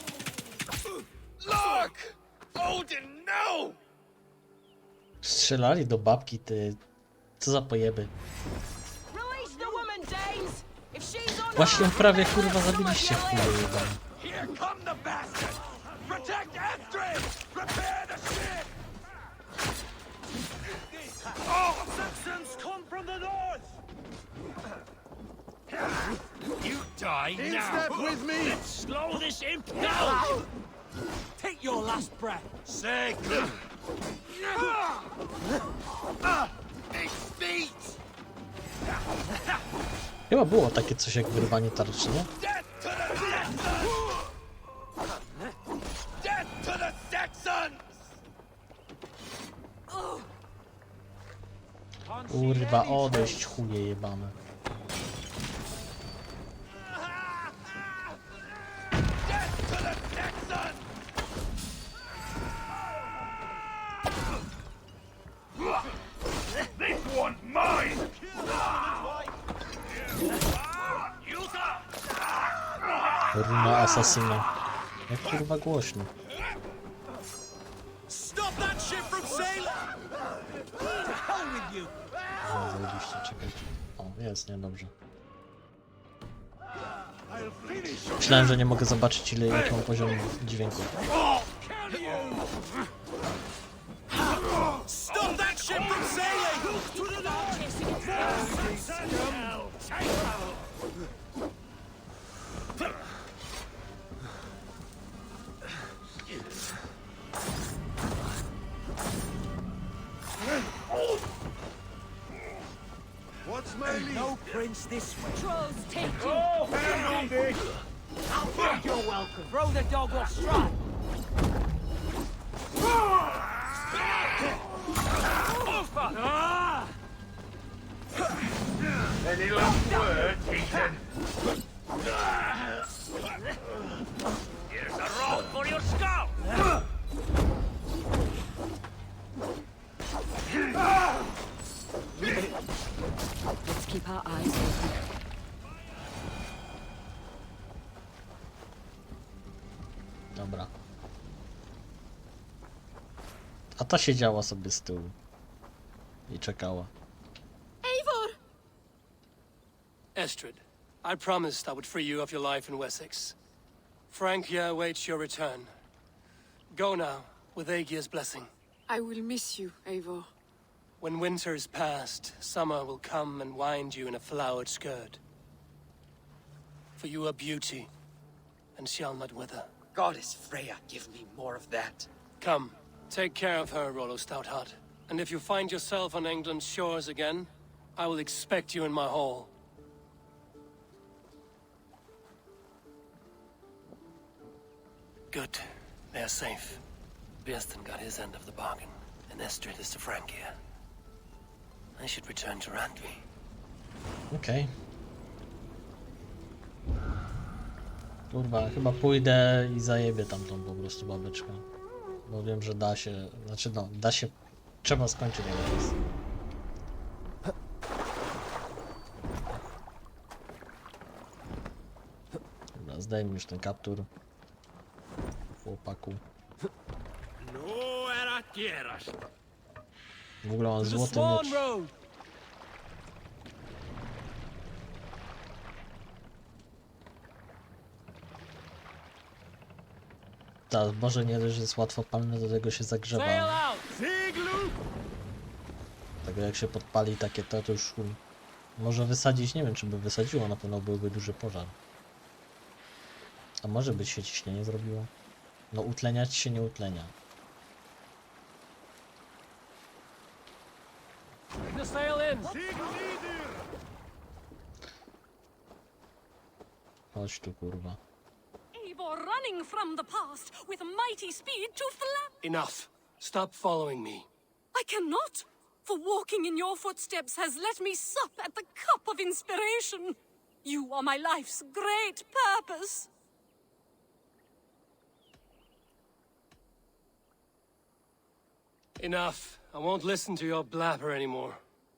Lork! Odin, no! Strzelali do babki, ty. Co za pojeby. Release the woman, Danes! If she's on Właśnie prawie kurwa zabiliście w chwilę jebany. Here come the bastards! Protect Estrid! Prepare the ship! All Saxons come from the north! You die In now! step with me! Let's slow this imp down! Take your last breath! Say Big feet! Chyba było takie coś jak wyrwanie tarczy, nie? Death to the Saxons! Death to the Saxons! Kurwa, odejść chuje jebane. Death to the Saxons! This one's mine! Runa asasyna. Jak kurwa głośno. Stop that ship from sailing! To hell with you! Zajebiście, czekaj. O, jest, nie, dobrze. Myślałem, że nie mogę zobaczyć jaki mam poziom dźwięku. Stop that ship from sailing! What's my lead? No prince this way. Trolls take you! Oh, hang on, Dick! I'll find you're welcome. Throw the dog off strike. Any last words, Ethan? Here's a roll for your skull. Let's keep our eyes open. Dobra. A ta siedziała sobie z tyłu. I czekała. Eivor! Estrid, I promised I would free you of your life in Wessex. Francia awaits your return. Go now, with Aegir's blessing. I will miss you, Eivor. When winter is past, summer will come and wind you in a flowered skirt. For you are beauty, and shall not wither. Goddess Freya, give me more of that. Come, take care of her, Rollo Stoutheart. And if you find yourself on England's shores again, I will expect you in my hall. Good. They're safe. Birsten got his end of the bargain, and Estrid is to Francia. I should return to Randvi. Okej. Kurwa, chyba pójdę i zajebię tamtą po prostu babeczkę. Bo wiem, że da się, znaczy no, da się, trzeba skończyć teraz. Dobra, zdejmij już ten kaptur. Chłopaku. No era tierras. W ogóle mam To the złoty Swan miecz. Road. Ta zboże nie dość, że jest łatwopalne, do tego się zagrzewa. Sail out. Ziglu. Tego jak się podpali takie to już może wysadzić, nie wiem czy by wysadziło, na pewno byłby duży pożar. A może być się ciśnienie zrobiło? No utleniać się nie utlenia. The sail in. Chodź tu kurwa. Eivor running from the past with mighty speed to Enough. Stop following me. I cannot, for walking in your footsteps has let me sup at the cup of inspiration. You are my life's great purpose. Enough. I won't listen to your blabber anymore.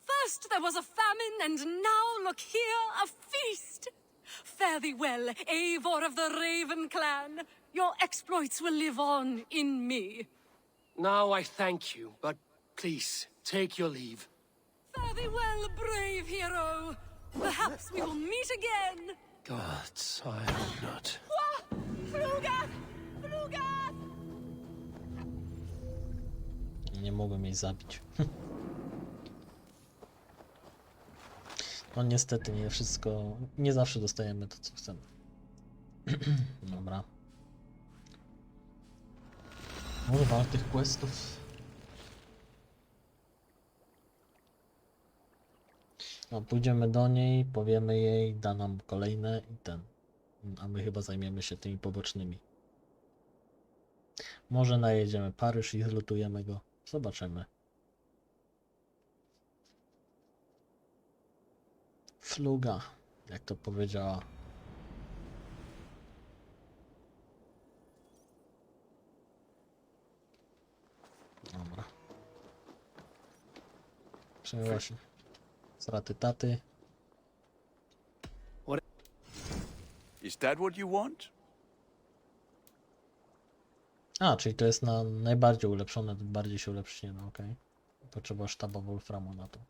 First there was a famine, and now look here, a feast. Fare thee well, Eivor of the Raven clan. Your exploits will live on in me. Now I thank you, but please, take your leave. Fare thee well, brave hero. Perhaps we will meet again. Gods, I hope not. Fluga! Fluga! Nie mogłem jej zabić. No niestety nie wszystko, nie zawsze dostajemy to, co chcemy. Dobra. Kurwa, tych questów. No, pójdziemy do niej, powiemy jej, da nam kolejne i ten. A my chyba zajmiemy się tymi pobocznymi. Może najedziemy Paryż i zlutujemy go. Zobaczymy. Fluga, jak to powiedziała. Dobra. Przemiła się. Z raty taty. Is that what you want? A, czyli to jest na najbardziej ulepszone, bardziej się ulepszyć nie da, okej. Potrzeba sztaba Wolframu na to.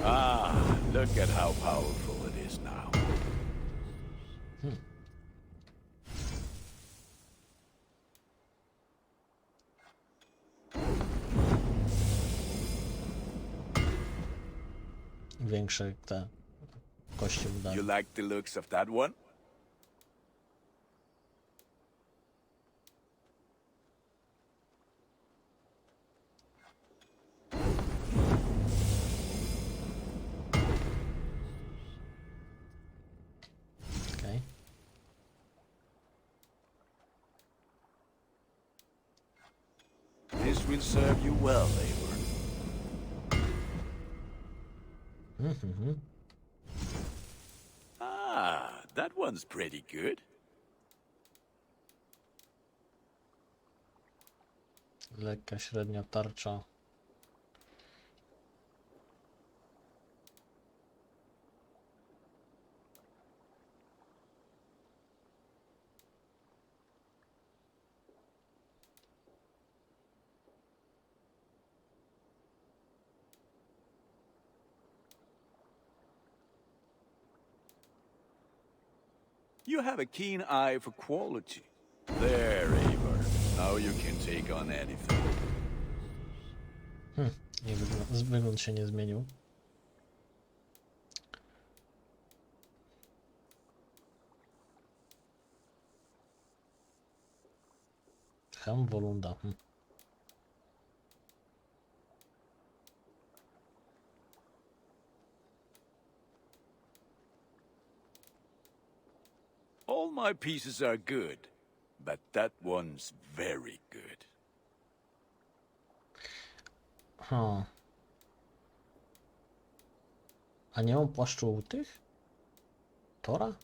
Ah, look at how powerful it is now. Większe te kości mu dają. You like the looks of that one? Okay. This will serve you well, Eivor. Ah, that one's pretty good. Lekka, średnia tarcza. You have a keen eye for quality. There, Eivor. Now you can take on anything. Nie wygląd się nie zmienił. Hem Volunda. All my pieces are good, but that one's very good. A nie mam płaszczu u tych? Tora?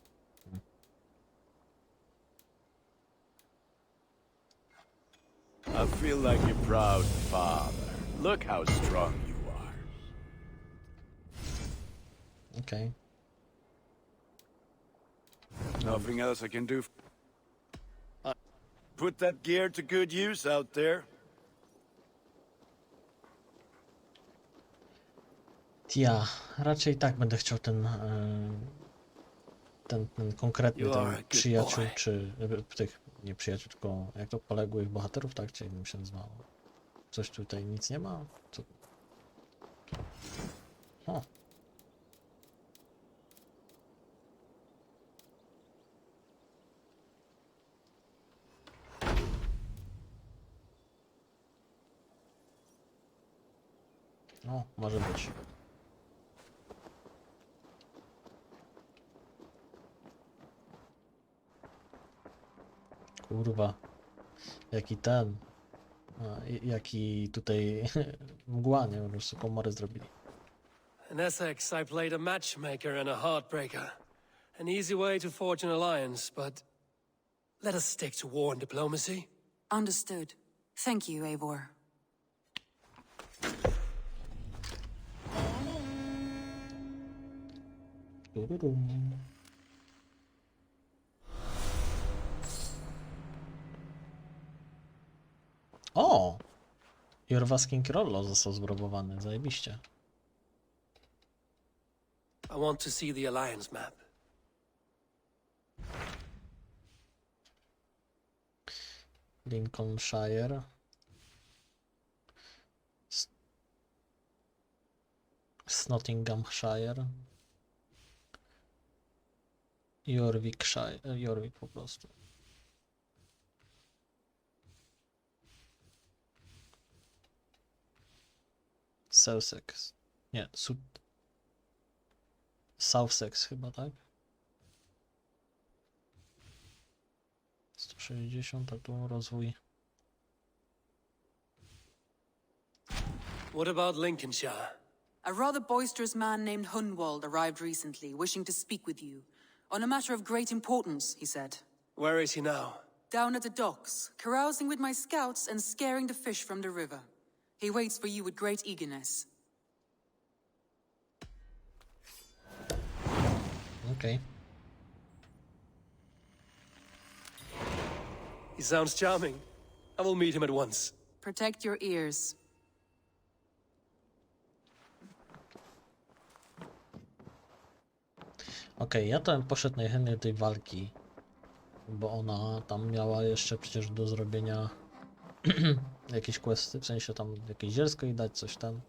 I feel like a proud father. Look how strong you are. Okay. Nothing else I can do. Put that gear to good use out there. Ja raczej tak będę chciał ten konkretny ten przyjaciół, czy tych, nie przyjaciół, tylko jak to poległych bohaterów, tak? Czy jak się nazywało? Coś tutaj nic nie ma? Co? O. No, może być. Kurwa. Jaki ten. Jaki tutaj mgła, nie? Po prostu komory zrobili. In Essex, I played a matchmaker and a heartbreaker. An easy way to forge an alliance, but Let us stick to war and diplomacy. Understood. Thank you, Eivor. O! Jorwasking Rollo został zbrobowany, zajebiście. I want to see the Alliance map. Lincolnshire. Nottinghamshire. Jorvikshire. Jorvik po prostu. Sussex. Nie, Sussex chyba, tak? 160, a tu rozwój. What about Lincolnshire? A rather boisterous man named Hunwald arrived recently, wishing to speak with you. On a matter of great importance, he said. Where is he now? Down at the docks, carousing with my scouts and scaring the fish from the river. He waits for you with great eagerness. Okay. He sounds charming. I will meet him at once. Protect your ears. Okej, ja tam poszedł najchętniej do tej walki, bo ona tam miała jeszcze przecież do zrobienia jakieś questy, w sensie tam jakieś zielsko i dać coś tam.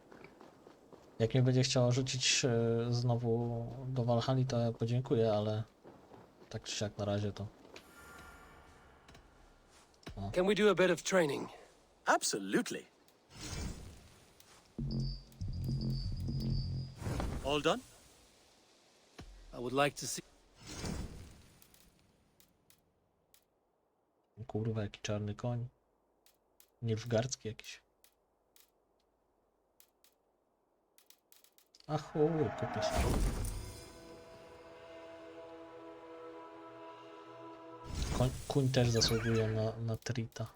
Jak mnie będzie chciała rzucić znowu do Valhalli, to ja podziękuję, ale tak czy siak na razie to... O. Can we do a bit of training? Absolutely. All done? I would like to see... Kurwa, jaki czarny koń. Nilfgaardzki jakiś. A chuj, kupię się. Kuń też zasługuje na trita.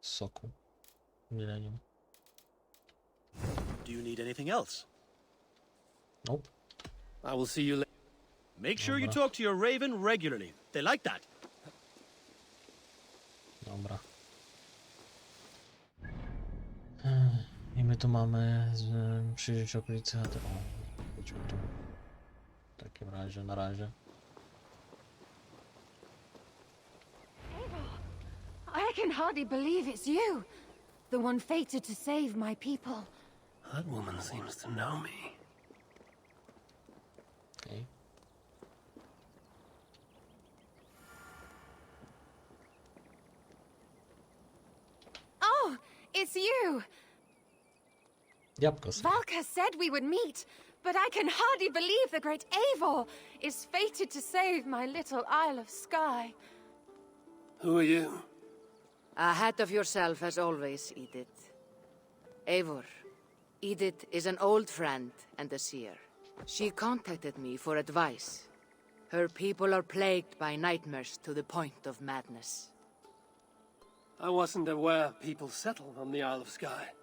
Soku. Millennium. Do you need anything else? Nope. I will see you later. Make sure you talk to your raven regularly. They like that. Dobra. I my tu mamy przyjrzeć okolicy. Chodźmy tu. W takim razie, na razie. I can hardly believe it's you. The one fated to save my people. That woman seems to know me. Okay. Oh, it's you! Jabłko. Valka said we would meet, but I can hardly believe the great Eivor is fated to save my little Isle of Skye. Who are you? Ahead of yourself as always, Edith. Eivor. Edith is an old friend and a seer. She contacted me for advice. Her people are plagued by nightmares to the point of madness. I wasn't aware people settle on the Isle of Skye.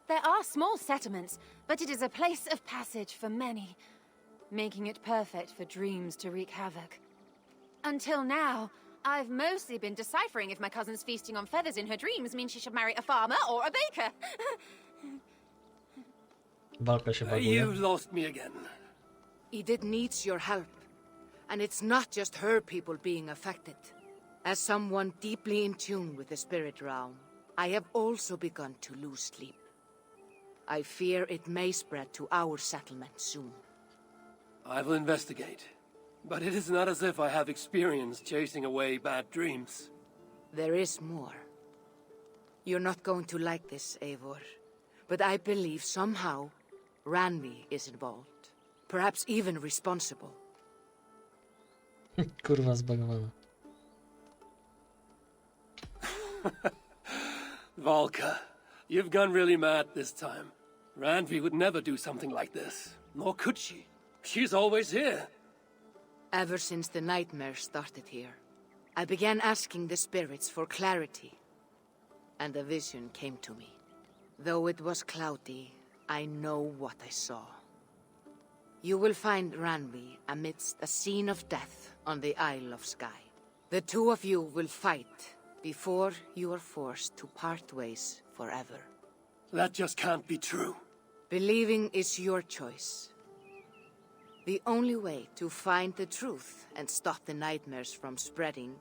There are small settlements, but it is a place of passage for many, making it perfect for dreams to wreak havoc. Until now, I've mostly been deciphering if my cousin's feasting on feathers in her dreams means she should marry a farmer or a baker. Walka się baguje. You lost me again. Edith needs your help. And it's not just her people being affected. As someone deeply in tune with the spirit realm, I have also begun to lose sleep. I fear it may spread to our settlement soon. I will investigate. But it is not as if I have experience chasing away bad dreams. There is more. You're not going to like this, Eivor. But I believe somehow Ranmi is involved. Perhaps even responsible. Kurwa zbagowana. Valka, you've gone really mad this time. Randvi would never do something like this. Nor could she. She's always here. Ever since the nightmares started here, I began asking the spirits for clarity. And a vision came to me. Though it was cloudy, I know what I saw. You will find Randvi amidst a scene of death on the Isle of Skye. The two of you will fight before you are forced to part ways forever. That just can't be true. Believing is your choice. The only way to find the truth and stop the nightmares from spreading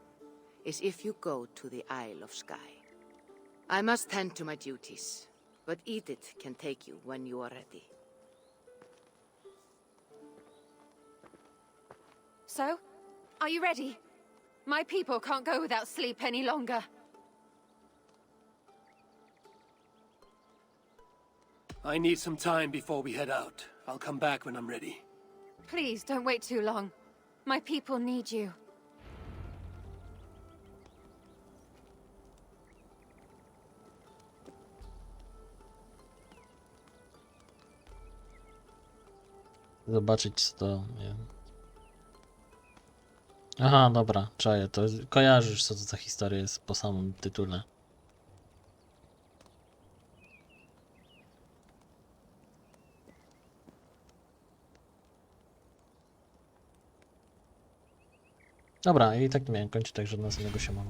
is if you go to the Isle of Skye. I must tend to my duties, but Edith can take you when you are ready. So, are you ready? My people can't go without sleep any longer. I need some time before we head out. I'll come back when I'm ready. Please don't wait too long. My people need you. Zobaczyć co to. Nie. Aha, dobra, czaję. To kojarzysz co to za historia jest po samym tytule. Dobra, i tak nie miałem kończyć, także do następnego siemano.